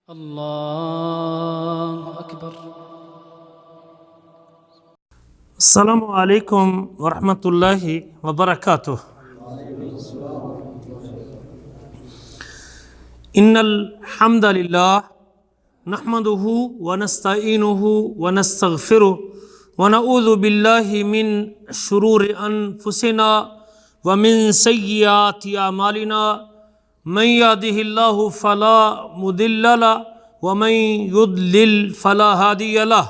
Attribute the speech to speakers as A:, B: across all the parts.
A: اللہ اکبر۔
B: السلام علیکم ورحمۃ اللہ وبرکاتہ۔ ان الحمد للہ نحمده ونستعینه ونستغفره ونعوذ باللہ من شرور انفسنا ومن سیئات اعمالنا من يهده الله فلا مضل له ومن يضلل فلا هادي له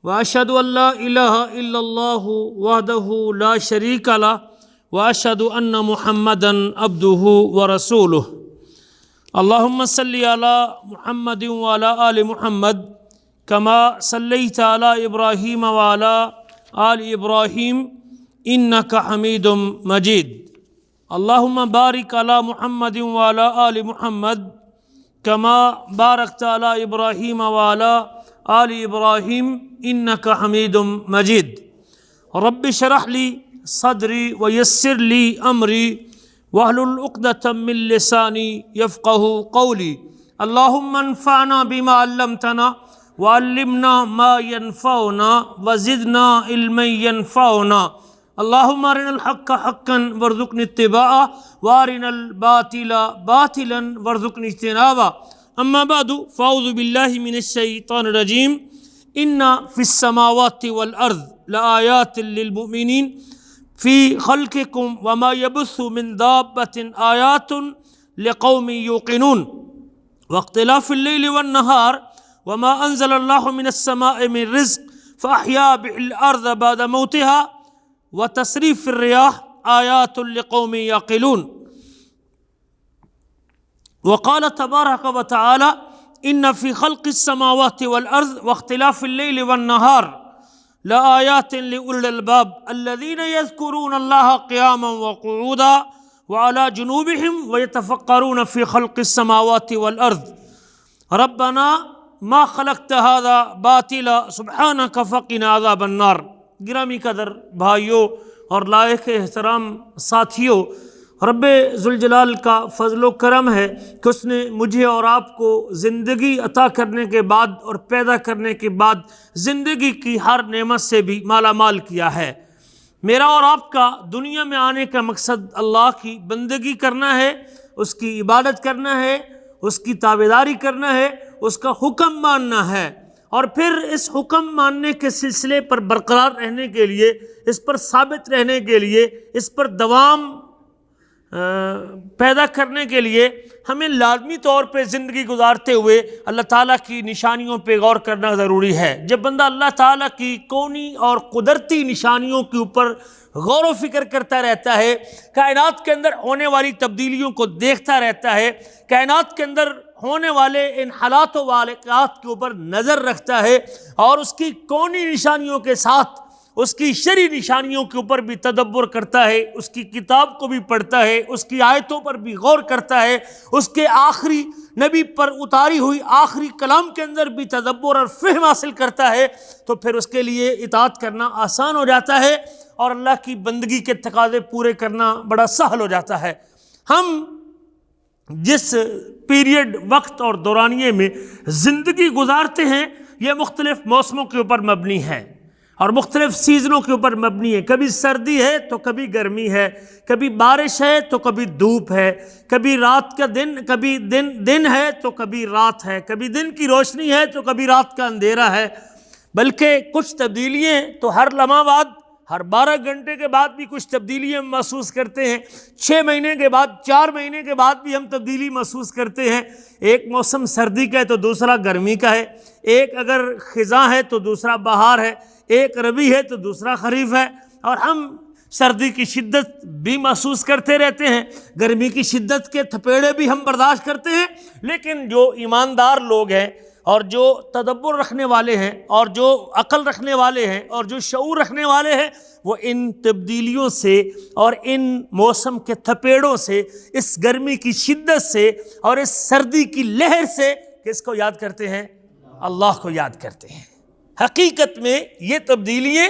B: واشهد ان لا اله الا الله وحده لا شريك له واشهد ان محمدا عبده ورسوله اللهم صل على محمد وعلى آل محمد كما صليت على ابراهيم وعلى آل ابراهيم انك حميد مجيد اللهم بارك على محمد وعلى آل محمد كما باركت على إبراهيم وعلى آل إبراهيم إنك حميد مجيد رب اشرح لي صدري ويسر لي أمري واحلل عقدة من لساني يفقهوا قولي اللهم انفعنا بما علمتنا وعلمنا ما ينفعنا وزدنا علما ينفعنا اللهم ارنا الحق حقا وارزقنا اتباعه وارنا الباطل باطلا وارزقنا اجتنابه اما بعد فاعوذ بالله من الشيطان الرجيم ان في السماوات والارض لآيات للمؤمنين في خلقكم وما يبث من دابة آيات لقوم يوقنون واختلاف الليل والنهار وما انزل الله من السماء من رزق فاحيا به الارض بعد موتها وتصریف الرياح آیات لقوم يعقلون وقال تبارك وتعالى ان في خلق السماوات والارض واختلاف الليل والنهار لآيات لأولي الألباب الذين يذكرون الله قياما وقعودا وعلى جنوبهم ويتفكرون في خلق السماوات والارض ربنا ما خلقت هذا باطلا سبحانك فقنا عذاب النار۔ گرامی قدر بھائیوں اور لائق احترام ساتھیوں، رب ذوالجلال کا فضل و کرم ہے کہ اس نے مجھے اور آپ کو زندگی عطا کرنے کے بعد اور پیدا کرنے کے بعد زندگی کی ہر نعمت سے بھی مالا مال کیا ہے۔ میرا اور آپ کا دنیا میں آنے کا مقصد اللہ کی بندگی کرنا ہے، اس کی عبادت کرنا ہے، اس کی تابعداری کرنا ہے، اس کا حکم ماننا ہے، اور پھر اس حکم ماننے کے سلسلے پر برقرار رہنے کے لیے، اس پر ثابت رہنے کے لیے، اس پر دوام پیدا کرنے کے لیے ہمیں لازمی طور پہ زندگی گزارتے ہوئے اللہ تعالیٰ کی نشانیوں پہ غور کرنا ضروری ہے۔ جب بندہ اللہ تعالیٰ کی کونی اور قدرتی نشانیوں کے اوپر غور و فکر کرتا رہتا ہے، کائنات کے اندر ہونے والی تبدیلیوں کو دیکھتا رہتا ہے، کائنات کے اندر ہونے والے ان حالات و واقعات کے اوپر نظر رکھتا ہے، اور اس کی کونی نشانیوں کے ساتھ اس کی شرعی نشانیوں کے اوپر بھی تدبر کرتا ہے، اس کی کتاب کو بھی پڑھتا ہے، اس کی آیتوں پر بھی غور کرتا ہے، اس کے آخری نبی پر اتاری ہوئی آخری کلام کے اندر بھی تدبر اور فہم حاصل کرتا ہے، تو پھر اس کے لیے اطاعت کرنا آسان ہو جاتا ہے اور اللہ کی بندگی کے تقاضے پورے کرنا بڑا سہل ہو جاتا ہے۔ ہم جس پیریڈ وقت اور دورانیے میں زندگی گزارتے ہیں یہ مختلف موسموں کے اوپر مبنی ہے اور مختلف سیزنوں کے اوپر مبنی ہے۔ کبھی سردی ہے تو کبھی گرمی ہے، کبھی بارش ہے تو کبھی دھوپ ہے، کبھی رات کا دن، کبھی دن ہے تو کبھی رات ہے، کبھی دن کی روشنی ہے تو کبھی رات کا اندھیرا ہے، بلکہ کچھ تبدیلیاں تو ہر لمحہ بعد، ہر 12 گھنٹے کے بعد بھی کچھ تبدیلیاں محسوس کرتے ہیں، 6 مہینے کے بعد، 4 مہینے کے بعد بھی ہم تبدیلی محسوس کرتے ہیں۔ ایک موسم سردی کا ہے تو دوسرا گرمی کا ہے، ایک اگر خزاں ہے تو دوسرا بہار ہے، ایک ربیع ہے تو دوسرا خریف ہے، اور ہم سردی کی شدت بھی محسوس کرتے رہتے ہیں، گرمی کی شدت کے تھپیڑے بھی ہم برداشت کرتے ہیں، لیکن جو ایماندار لوگ ہیں اور جو تدبر رکھنے والے ہیں اور جو عقل رکھنے والے ہیں اور جو شعور رکھنے والے ہیں، وہ ان تبدیلیوں سے اور ان موسم کے تھپیڑوں سے، اس گرمی کی شدت سے اور اس سردی کی لہر سے کس کو یاد کرتے ہیں؟ اللہ کو یاد کرتے ہیں۔ حقیقت میں یہ تبدیلیاں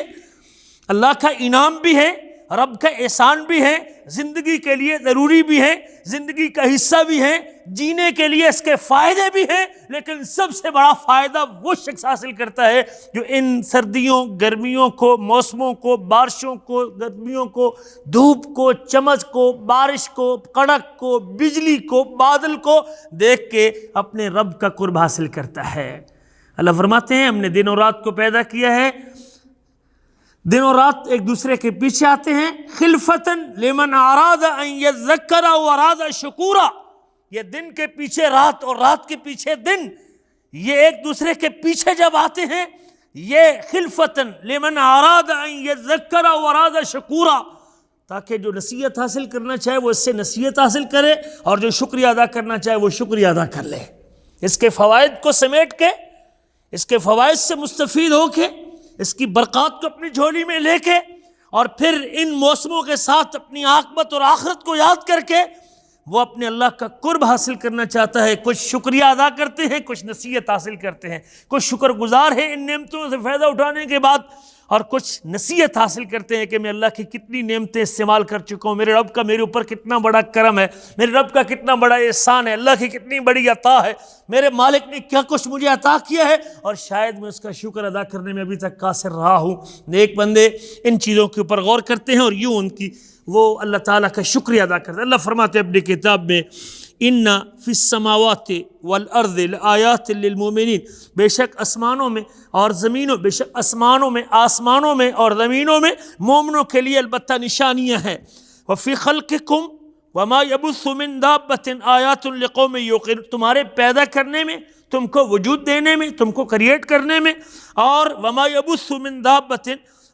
B: اللہ کا انعام بھی ہے، رب کا احسان بھی ہے، زندگی کے لیے ضروری بھی ہے، زندگی کا حصہ بھی ہے، جینے کے لیے اس کے فائدے بھی ہیں، لیکن سب سے بڑا فائدہ وہ شخص حاصل کرتا ہے جو ان سردیوں گرمیوں کو، موسموں کو، بارشوں کو، گرمیوں کو، دھوپ کو، چمک کو، بارش کو، کڑک کو، بجلی کو، بادل کو دیکھ کے اپنے رب کا قرب حاصل کرتا ہے۔ اللہ فرماتے ہیں ہم نے دن اور رات کو پیدا کیا ہے، دن اور رات ایک دوسرے کے پیچھے آتے ہیں، خلفتاً لمن اراد ان یذکر و اراد شکورا، یہ دن کے پیچھے رات اور رات کے پیچھے دن، یہ ایک دوسرے کے پیچھے جب آتے ہیں، یہ خلفتاً لمن اراد ان یذکر و اراد شکورا، تاکہ جو نصیحت حاصل کرنا چاہے وہ اس سے نصیحت حاصل کرے، اور جو شکریہ ادا کرنا چاہے وہ شکریہ ادا کر لے۔ اس کے فوائد کو سمیٹ کے، اس کے فوائد سے مستفید ہو کے، اس کی برکات کو اپنی جھولی میں لے کے، اور پھر ان موسموں کے ساتھ اپنی عاقبت اور آخرت کو یاد کر کے وہ اپنے اللہ کا قرب حاصل کرنا چاہتا ہے۔ کچھ شکریہ ادا کرتے ہیں، کچھ نصیحت حاصل کرتے ہیں، کچھ شکر گزار ہیں ان نعمتوں سے فائدہ اٹھانے کے بعد، اور کچھ نصیحت حاصل کرتے ہیں کہ میں اللہ کی کتنی نعمتیں استعمال کر چکا ہوں، میرے رب کا میرے اوپر کتنا بڑا کرم ہے، میرے رب کا کتنا بڑا احسان ہے، اللہ کی کتنی بڑی عطا ہے، میرے مالک نے کیا کچھ مجھے عطا کیا ہے، اور شاید میں اس کا شکر ادا کرنے میں ابھی تک قاصر رہا ہوں۔ نیک بندے ان چیزوں کے اوپر غور کرتے ہیں اور یوں ان کی وہ اللہ تعالیٰ کا شکریہ ادا کرتے ہیں۔ اللہ فرماتے ہیں اپنی کتاب میں ان فی السماوات والارض لآیات للمؤمنین، بے شک آسمانوں میں اور زمینوں، بے شک آسمانوں میں، آسمانوں میں اور زمینوں میں مومنوں کے لیے البتہ نشانیاں ہیں۔ وفی خلقکم وما یبث من دابۃ آیات لقوم یوقنون، تمہارے پیدا کرنے میں، تم کو وجود دینے میں، تم کو کریٹ کرنے میں، اور وما یبث من دابۃ،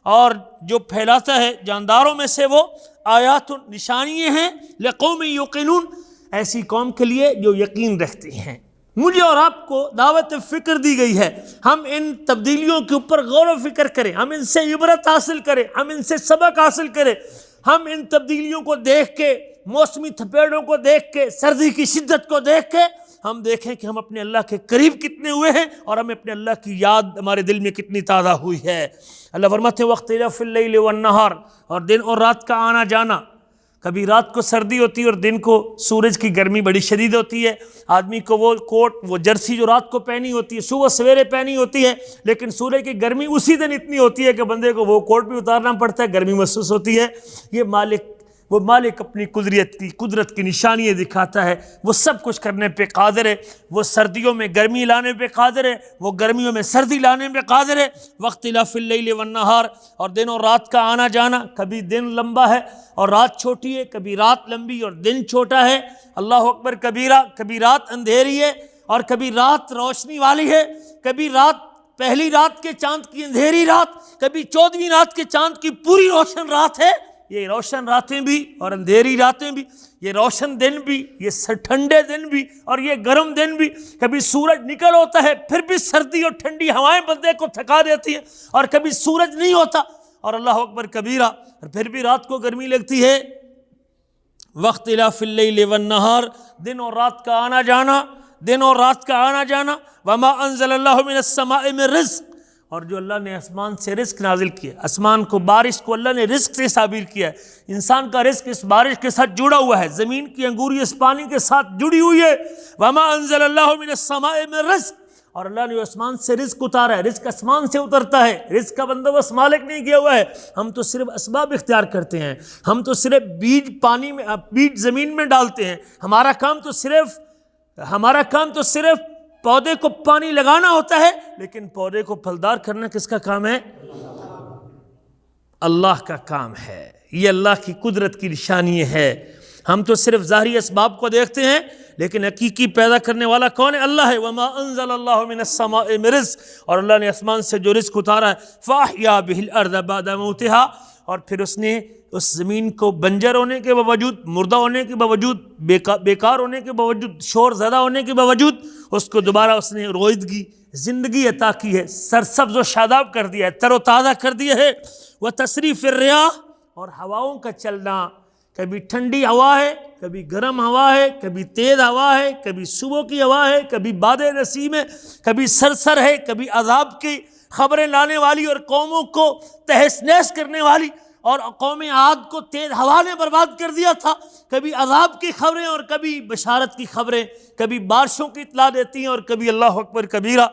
B: اور جو پھیلاتا ہے جانداروں میں سے، وہ آیات نشانیاں ہیں، لقوم یوقنون، ایسی قوم کے لیے جو یقین رکھتی ہیں۔ مجھے اور آپ کو دعوت فکر دی گئی ہے، ہم ان تبدیلیوں کے اوپر غور و فکر کریں، ہم ان سے عبرت حاصل کریں، ہم ان سے سبق حاصل کریں، ہم ان تبدیلیوں کو دیکھ کے، موسمی تھپیڑوں کو دیکھ کے، سردی کی شدت کو دیکھ کے ہم دیکھیں کہ ہم اپنے اللہ کے قریب کتنے ہوئے ہیں، اور ہمیں اپنے اللہ کی یاد ہمارے دل میں کتنی تازہ ہوئی ہے۔ اللہ فرماتے ہیں واختلاف اللیل والنہار، اور دن اور رات کا آنا جانا، کبھی رات کو سردی ہوتی ہے اور دن کو سورج کی گرمی بڑی شدید ہوتی ہے، آدمی کو وہ کوٹ، وہ جرسی جو رات کو پہنی ہوتی ہے صبح سویرے پہنی ہوتی ہے، لیکن سورج کی گرمی اسی دن اتنی ہوتی ہے کہ بندے کو وہ کوٹ بھی اتارنا پڑتا ہے، گرمی محسوس ہوتی ہے۔ یہ مالک اپنی قدرت کی نشانیاں دکھاتا ہے، وہ سب کچھ کرنے پہ قادر ہے، وہ سردیوں میں گرمی لانے پہ قادر ہے، وہ گرمیوں میں سردی لانے پہ قادر ہے۔ واختلاف اللیل والنہار، اور دن اور رات کا آنا جانا، کبھی دن لمبا ہے اور رات چھوٹی ہے، کبھی رات لمبی اور دن چھوٹا ہے، اللہ اکبر کبیرہ، کبھی رات اندھیری ہے اور کبھی رات روشنی والی ہے، کبھی رات پہلی رات کے چاند کی اندھیری رات، کبھی 14ویں رات کے چاند کی پوری روشن رات ہے۔ یہ روشن راتیں بھی اور اندھیری راتیں بھی، یہ روشن دن بھی، یہ ٹھنڈے دن بھی اور یہ گرم دن بھی، کبھی سورج نکل ہوتا ہے پھر بھی سردی اور ٹھنڈی ہوائیں بندے کو تھکا دیتی ہیں، اور کبھی سورج نہیں ہوتا اور اللہ اکبر کبیرہ اور پھر بھی رات کو گرمی لگتی ہے۔ واختلاف اللیل والنہار، دن اور رات کا آنا جانا، دن اور رات کا آنا جانا۔ وما انزل اللہ من السماء من رزق، اور جو اللہ نے آسمان سے رزق نازل کیا، آسمان کو، بارش کو اللہ نے رزق سے تعبیر کیا ہے، انسان کا رزق اس بارش کے ساتھ جڑا ہوا ہے، زمین کی انگوری اس پانی کے ساتھ جڑی ہوئی ہے۔ وما انزل اللہ من السماء من رزق، اور اللہ نے آسمان سے رزق اتارا ہے، رزق آسمان سے اترتا ہے، رزق کا بندوبست مالک نہیں کیا ہوا ہے، ہم تو صرف اسباب اختیار کرتے ہیں، ہم تو صرف بیج زمین میں ڈالتے ہیں، ہمارا کام تو صرف پودے کو پانی لگانا ہوتا ہے، لیکن پودے کو پھلدار کرنا کس کا کام ہے؟ اللہ کا کام ہے۔ یہ اللہ کی قدرت کی نشانی ہے۔ ہم تو صرف ظاہری اسباب کو دیکھتے ہیں، لیکن حقیقی پیدا کرنے والا کون ہے؟ اللہ ہے۔ وما انزل اللہ من السماء من رزق، اور اللہ نے آسمان سے جو رزق اتارا ہے، فاحیا بہ الارض بعد موتها، اور پھر اس نے اس زمین کو بنجر ہونے کے باوجود، مردہ ہونے کے باوجود، بیکار ہونے کے باوجود، شور زدہ ہونے کے باوجود، اس کو دوبارہ اس نے رویدگی، زندگی عطا کی ہے، سرسبز و شاداب کر دیا ہے، تر و تازہ کر دیا ہے۔ وتصریف الریاح، اور ہواؤں کا چلنا، کبھی ٹھنڈی ہوا ہے، کبھی گرم ہوا ہے، کبھی تیز ہوا ہے، کبھی صبح کی ہوا ہے، کبھی باد نسیم ہے، کبھی سرسر ہے، کبھی عذاب کی خبریں لانے والی اور قوموں کو تہس نہس کرنے والی، اور قوم عاد کو تیز ہوا نے برباد کر دیا تھا. کبھی عذاب کی خبریں اور کبھی بشارت کی خبریں، کبھی بارشوں کی اطلاع دیتی ہیں اور کبھی اللہ اکبر کبیرہ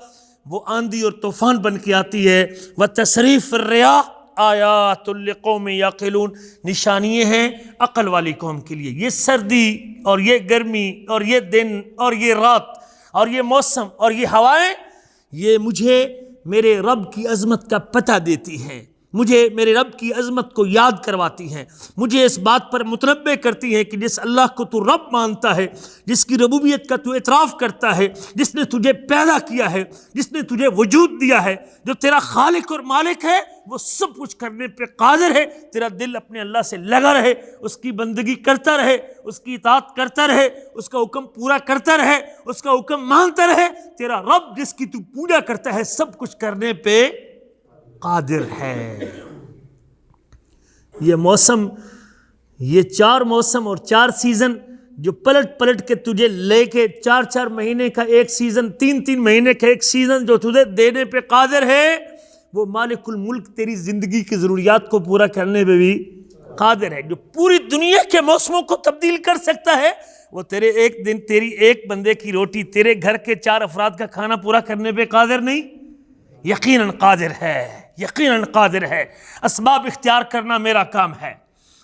B: وہ آندھی اور طوفان بن کے آتی ہے. وتصریف الرياح آیات لقوم یعقلون، نشانیاں ہیں عقل والی قوم کے لیے. یہ سردی اور یہ گرمی اور یہ دن اور یہ رات اور یہ موسم اور یہ ہوائیں، یہ مجھے میرے رب کی عظمت کا پتہ دیتی ہیں، مجھے میرے رب کی عظمت کو یاد کرواتی ہیں، مجھے اس بات پر متنبہ کرتی ہیں کہ جس اللہ کو تو رب مانتا ہے، جس کی ربوبیت کا تو اعتراف کرتا ہے، جس نے تجھے پیدا کیا ہے، جس نے تجھے وجود دیا ہے، جو تیرا خالق اور مالک ہے، وہ سب کچھ کرنے پہ قادر ہے. تیرا دل اپنے اللہ سے لگا رہے، اس کی بندگی کرتا رہے، اس کی اطاعت کرتا رہے، اس کا حکم پورا کرتا رہے، اس کا حکم مانتا رہے. تیرا رب جس کی تو پوجا کرتا ہے سب کچھ کرنے پہ قادر ہے. یہ موسم، یہ 4 موسم اور 4 سیزن جو پلٹ پلٹ کے تجھے لے کے 4 مہینے کا ایک سیزن، 3 مہینے کا ایک سیزن جو تجھے دینے پہ قادر ہے، وہ مالک الملک تیری زندگی کی ضروریات کو پورا کرنے پہ بھی قادر ہے. جو پوری دنیا کے موسموں کو تبدیل کر سکتا ہے، وہ تیرے ایک دن، تیری ایک بندے کی روٹی، تیرے گھر کے 4 افراد کا کھانا پورا کرنے پہ قادر نہیں؟ یقیناً قادر ہے، یقیناً قادر ہے. اسباب اختیار کرنا میرا کام ہے،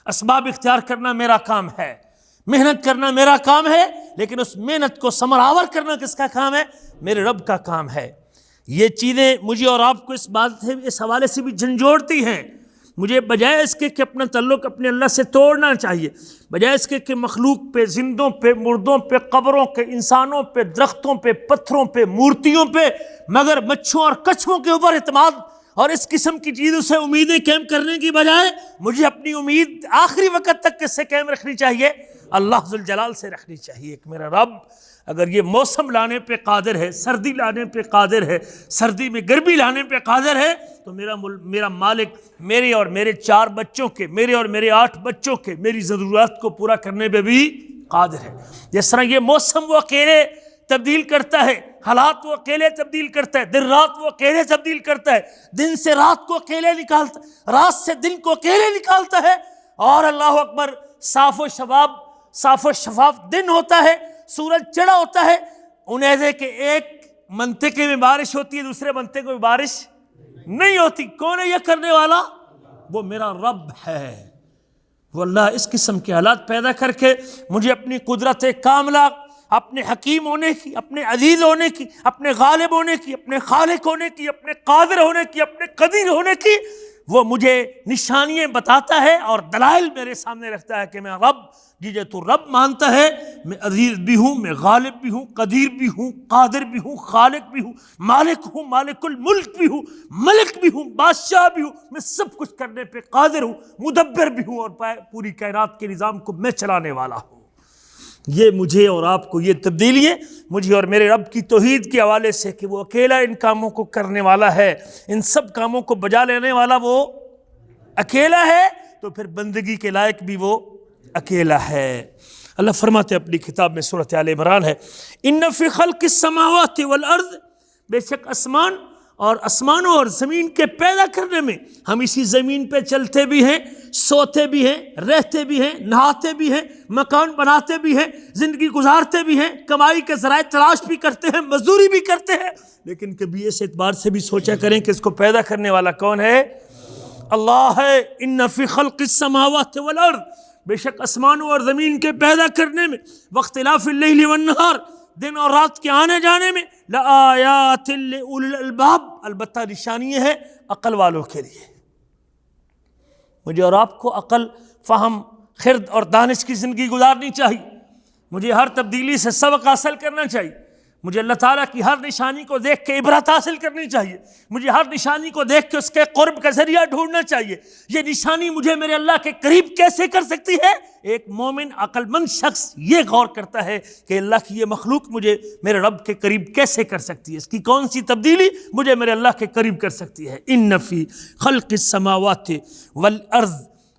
B: اسباب اختیار کرنا میرا کام ہے، محنت کرنا میرا کام ہے، لیکن اس محنت کو ثمر آور کرنا کس کا کام ہے؟ میرے رب کا کام ہے. یہ چیزیں مجھے اور آپ کو اس بات سے، اس حوالے سے بھی جھنجھوڑتی ہیں. مجھے بجائے اس کے کہ اپنا تعلق اپنے اللہ سے توڑنا چاہیے، بجائے اس کے کہ مخلوق پہ، زندوں پہ، مردوں پہ، قبروں کے، انسانوں پہ، درختوں پہ، پتھروں پہ، مورتیوں پہ، مگر مچھوں اور کچھووں کے اوپر اعتماد اور اس قسم کی چیزوں سے امیدیں قائم کرنے کی بجائے مجھے اپنی امید آخری وقت تک کس سے قائم رکھنی چاہیے؟ اللہ ذوالجلال سے رکھنی چاہیے. کہ میرا رب اگر یہ موسم لانے پہ قادر ہے، سردی لانے پہ قادر ہے، سردی میں گرمی لانے پہ قادر ہے، تو میرا مالک میرے اور میرے 4 بچوں کے، میرے اور میرے 8 بچوں کے، میری ضرورت کو پورا کرنے پہ بھی قادر ہے. جس طرح یہ موسم وہ اکیلے تبدیل کرتا ہے، حالات وہ اکیلے تبدیل کرتا ہے، دن رات وہ اکیلے تبدیل کرتا ہے، دن سے رات کو اکیلے نکالتا ہے، رات سے دن کو اکیلے نکالتا ہے. اور اللہ اکبر، صاف و شفاف دن ہوتا ہے، سورج چڑھا ہوتا ہے. انیزے کے ایک منطقے میں بارش ہوتی ہے، دوسرے منطقے میں بارش نہیں ہوتی. کون ہے یہ کرنے والا؟ وہ میرا رب ہے. وہ اللہ اس قسم کے حالات پیدا کر کے مجھے اپنی قدرت کاملہ، اپنے حکیم ہونے کی، اپنے عزیز ہونے کی، اپنے غالب ہونے کی، اپنے خالق ہونے کی، اپنے قادر ہونے کی، اپنے قدیر ہونے کی، وہ مجھے نشانیاں بتاتا ہے اور دلائل میرے سامنے رکھتا ہے کہ میں رب، جیجے تو رب مانتا ہے، میں عزیز بھی ہوں، میں غالب بھی ہوں، قدیر بھی ہوں، قادر بھی ہوں، خالق بھی ہوں، مالک ہوں، مالک الملک بھی ہوں، ملک بھی ہوں، بادشاہ بھی ہوں، میں سب کچھ کرنے پہ قادر ہوں، مدبر بھی ہوں، اور پوری کائنات کے نظام کو میں چلانے والا ہوں. یہ مجھے اور آپ کو، یہ تبدیلیاں مجھے اور میرے رب کی توحید کے حوالے سے کہ وہ اکیلا ان کاموں کو کرنے والا ہے، ان سب کاموں کو بجا لینے والا وہ اکیلا ہے، تو پھر بندگی کے لائق بھی وہ اکیلا ہے. اللہ فرماتے اپنی کتاب میں، سورۃ آل عمران ہے، ان فی خلق السماوات والارض، بے شک آسمانوں اور زمین کے پیدا کرنے میں، ہم اسی زمین پہ چلتے بھی ہیں، سوتے بھی ہیں، رہتے بھی ہیں، نہاتے بھی ہیں، مکان بناتے بھی ہیں، زندگی گزارتے بھی ہیں، کمائی کے ذرائع تلاش بھی کرتے ہیں، مزدوری بھی کرتے ہیں، لیکن کبھی اس اعتبار سے بھی سوچا کریں کہ اس کو پیدا کرنے والا کون ہے؟ اللہ ہے. ان فی خلق السماوات والارض، بے شک آسمانوں اور زمین کے پیدا کرنے میں، واختلاف اللیل والنہار، دن اور رات کے آنے جانے میں، لآیات لأولی الالباب، البتہ نشانی ہے عقل والوں کے لیے. مجھے اور آپ کو عقل، فہم، خرد اور دانش کی زندگی گزارنی چاہیے. مجھے ہر تبدیلی سے سبق حاصل کرنا چاہیے. مجھے اللہ تعالیٰ کی ہر نشانی کو دیکھ کے عبرت حاصل کرنی چاہیے. مجھے ہر نشانی کو دیکھ کے اس کے قرب کا ذریعہ ڈھونڈنا چاہیے. یہ نشانی مجھے میرے اللہ کے قریب کیسے کر سکتی ہے؟ ایک مومن عقل مند شخص یہ غور کرتا ہے کہ اللہ کی یہ مخلوق مجھے میرے رب کے قریب کیسے کر سکتی ہے، اس کی کون سی تبدیلی مجھے میرے اللہ کے قریب کر سکتی ہے. ان فی خلق السماوات والارض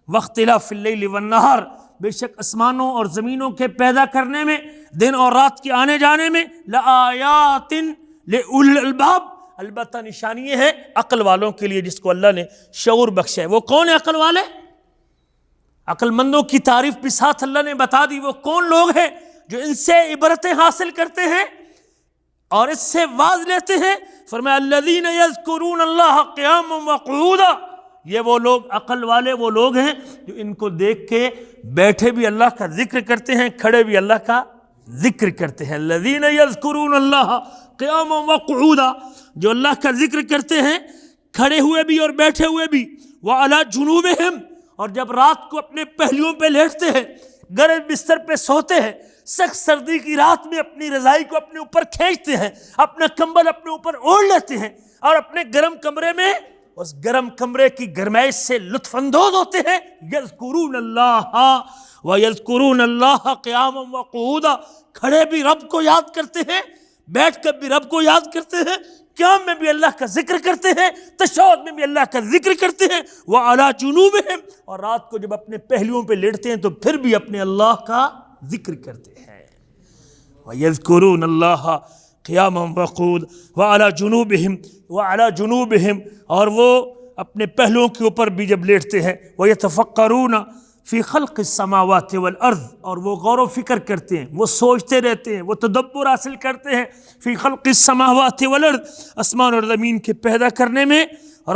B: واختلاف اللیل والنہار، بے شک آسمانوں اور زمینوں کے پیدا کرنے میں، دن اور رات کے آنے جانے میں، لآیات لأولی الالباب، البتہ نشانی ہے عقل والوں کے لیے، جس کو اللہ نے شعور بخشا ہے. وہ کون ہے عقل والے؟ عقل مندوں کی تعریف بھی ساتھ اللہ نے بتا دی. وہ کون لوگ ہیں جو ان سے عبرتیں حاصل کرتے ہیں اور اس سے واعظ لیتے ہیں؟ فرمایا الذین یذکرون اللہ قیاما وقعودا. یہ وہ لوگ، عقل والے وہ لوگ ہیں جو ان کو دیکھ کے بیٹھے بھی اللہ کا ذکر کرتے ہیں، کھڑے بھی اللہ کا ذکر کرتے ہیں. الذین یذکرون اللہ قیاما وقعودا، جو اللہ کا ذکر کرتے ہیں کھڑے ہوئے بھی اور بیٹھے ہوئے بھی. وعلی جنوبہم، اور جب رات کو اپنے پہلوؤں پہ لیٹتے ہیں، گرم بستر پہ سوتے ہیں، سخت سردی کی رات میں اپنی رضائی کو اپنے اوپر کھینچتے ہیں، اپنا کمبل اپنے اوپر اوڑھ لیتے ہیں اور اپنے گرم کمرے میں اس گرم کمرے کی گرمائش سے لطف اندوز ہوتے ہیں. یذکرون اللہ ویذکرون اللہ قیاما وقعودا، کھڑے بھی رب کو یاد کرتے ہیں، بیٹھ کر بھی رب کو یاد کرتے ہیں، قیام میں بھی اللہ کا ذکر کرتے ہیں، تشہد میں بھی اللہ کا ذکر کرتے ہیں. وعلی جنوبہم، اور رات کو جب اپنے پہلوؤں پہ لیٹتے ہیں تو پھر بھی اپنے اللہ کا ذکر کرتے ہیں. وَيَذْكُرُونَ اللَّهَ قِيَامًا وَقُعُودًا وَعَلَى جُنُوبِهِمْ، اور وہ اپنے پہلوؤں کے اوپر بھی جب لیٹتے ہیں. وَيَتَفَكَّرُونَ فِي خَلْقِ السَّمَاوَاتِ وَالْأَرْضِ، اور وہ غور و فکر کرتے ہیں، وہ سوچتے رہتے ہیں، وہ تدبر حاصل کرتے ہیں. فی خلق السماوات والارض، آسمان اور زمین کے پیدا کرنے میں.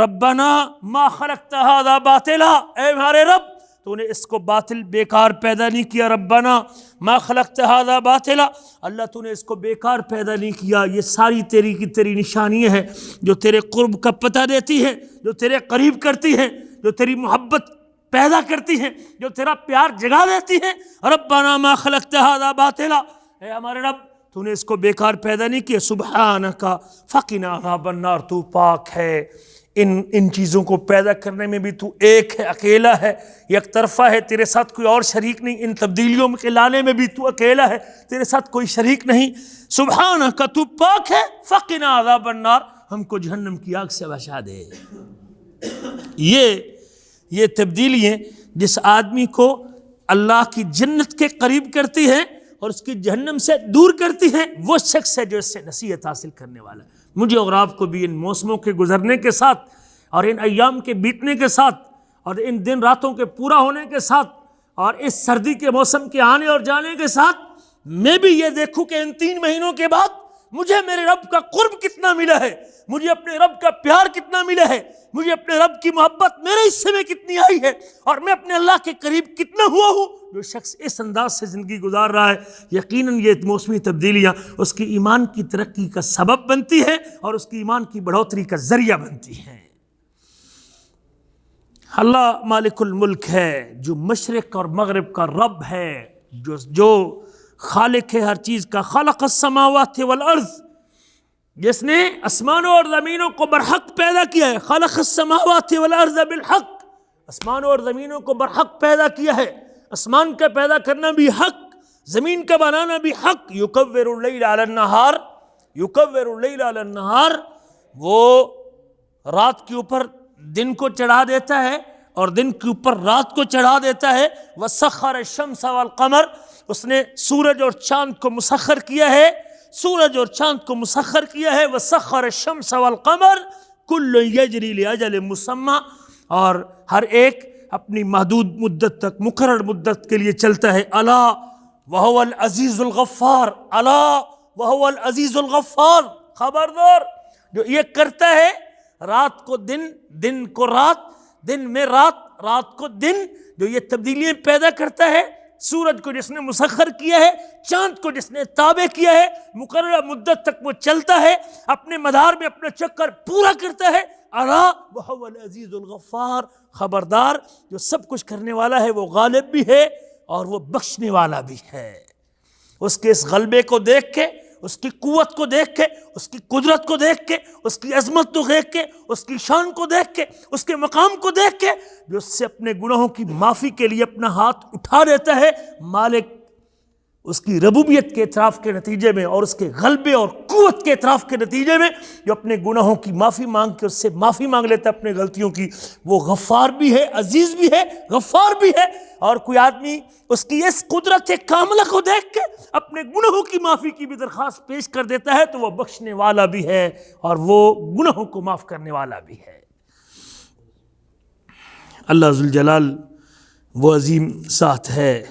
B: ربنا ما خلقت هذا باطلا، اے ہمارے رب تو نے اس کو باطل بیکار پیدا نہیں کیا. ربنا ما خلقت هذا باطلا، اللہ تو نے اس کو بیکار پیدا نہیں کیا. یہ ساری تیری کی تیری نشانیاں ہیں جو تیرے قرب کا پتہ دیتی ہیں، جو تیرے قریب کرتی ہیں، جو تیری محبت پیدا کرتی ہیں، جو تیرا پیار جگا دیتی ہیں. ربنا ما خلقت هذا باطلا، اے ہمارے رب تو نے اس کو بیکار پیدا نہیں کیا. سبحانک فقنا عذاب النار، تو پاک ہے ان چیزوں کو پیدا کرنے میں بھی تو ایک ہے، اکیلا ہے، یک طرفہ ہے، تیرے ساتھ کوئی اور شریک نہیں. ان تبدیلیوں کے لانے میں بھی تو اکیلا ہے، تیرے ساتھ کوئی شریک نہیں. سبحانک، تو پاک ہے. فقنا عذاب النار، ہم کو جہنم کی آگ سے بچا دے. یہ تبدیلیاں جس آدمی کو اللہ کی جنت کے قریب کرتی ہیں اور اس کی جہنم سے دور کرتی ہیں، وہ شخص ہے جو اس سے نصیحت حاصل کرنے والا ہے. مجھے اور آپ کو بھی ان موسموں کے گزرنے کے ساتھ اور ان ایام کے بیتنے کے ساتھ اور ان دن راتوں کے پورا ہونے کے ساتھ اور اس سردی کے موسم کے آنے اور جانے کے ساتھ میں بھی یہ دیکھوں کہ ان 3 مہینوں کے بعد مجھے میرے رب کا قرب کتنا ملا ہے، مجھے اپنے رب کا پیار کتنا ملا ہے، مجھے اپنے رب کی محبت میرے حصے میں کتنی آئی ہے، اور میں اپنے اللہ کے قریب کتنا ہوا ہوں. جو شخص اس انداز سے زندگی گزار رہا ہے، یقیناً یہ موسمی تبدیلیاں اس کی ایمان کی ترقی کا سبب بنتی ہے اور اس کی ایمان کی بڑھوتری کا ذریعہ بنتی ہیں. اللہ مالک الملک ہے، جو مشرق اور مغرب کا رب ہے، جو خالق ہے ہر چیز کا. خلق السماوات والارض، جس نے آسمانوں اور زمینوں کو برحق پیدا کیا ہے. خلق السماوات والارض بالحق، آسمانوں اور زمینوں کو برحق پیدا کیا ہے. آسمان کا پیدا کرنا بھی حق، زمین کا بنانا بھی حق. یکور اللیل علی النہار، یکور اللیل علی النہار، وہ رات کے اوپر دن کو چڑھا دیتا ہے اور دن کے اوپر رات کو چڑھا دیتا ہے. وسخر الشمس والقمر، اس نے سورج اور چاند کو مسخر کیا ہے، سورج اور چاند کو مسخر کیا ہے. وسخر الشمس والقمر کل یجری لاجل مسمى، اور ہر ایک اپنی محدود مدت تک، مقرر مدت کے لیے چلتا ہے. الا وهو العزیز الغفار، الا وهو العزیز الغفار، خبردار جو یہ کرتا ہے رات کو دن، دن کو رات، دن میں رات، رات کو دن، جو یہ تبدیلیاں پیدا کرتا ہے. سورج کو جس نے مسخر کیا ہے، چاند کو جس نے تابع کیا ہے، مقررہ مدت تک وہ چلتا ہے، اپنے مدار میں اپنا چکر پورا کرتا ہے. الا وهو العزیز الغفار، خبردار جو سب کچھ کرنے والا ہے، وہ غالب بھی ہے اور وہ بخشنے والا بھی ہے. اس کے اس غلبے کو دیکھ کے، اس کی قوت کو دیکھ کے، اس کی قدرت کو دیکھ کے، اس کی عظمت کو دیکھ کے، اس کی شان کو دیکھ کے، اس کے مقام کو دیکھ کے، جو اس سے اپنے گناہوں کی معافی کے لیے اپنا ہاتھ اٹھا دیتا ہے، مالک اس کی ربوبیت کے اعتراف کے نتیجے میں اور اس کے غلبے اور قوت کے اعتراف کے نتیجے میں جو اپنے گناہوں کی معافی مانگ کے اس سے معافی مانگ لیتا ہے اپنے غلطیوں کی، وہ غفار بھی ہے، عزیز بھی ہے، غفار بھی ہے. اور کوئی آدمی اس کی اس قدرت کاملہ کو دیکھ کے اپنے گناہوں کی معافی کی بھی درخواست پیش کر دیتا ہے تو وہ بخشنے والا بھی ہے اور وہ گناہوں کو معاف کرنے والا بھی ہے. اللہ ذوالجلال وہ عظیم ذات ہے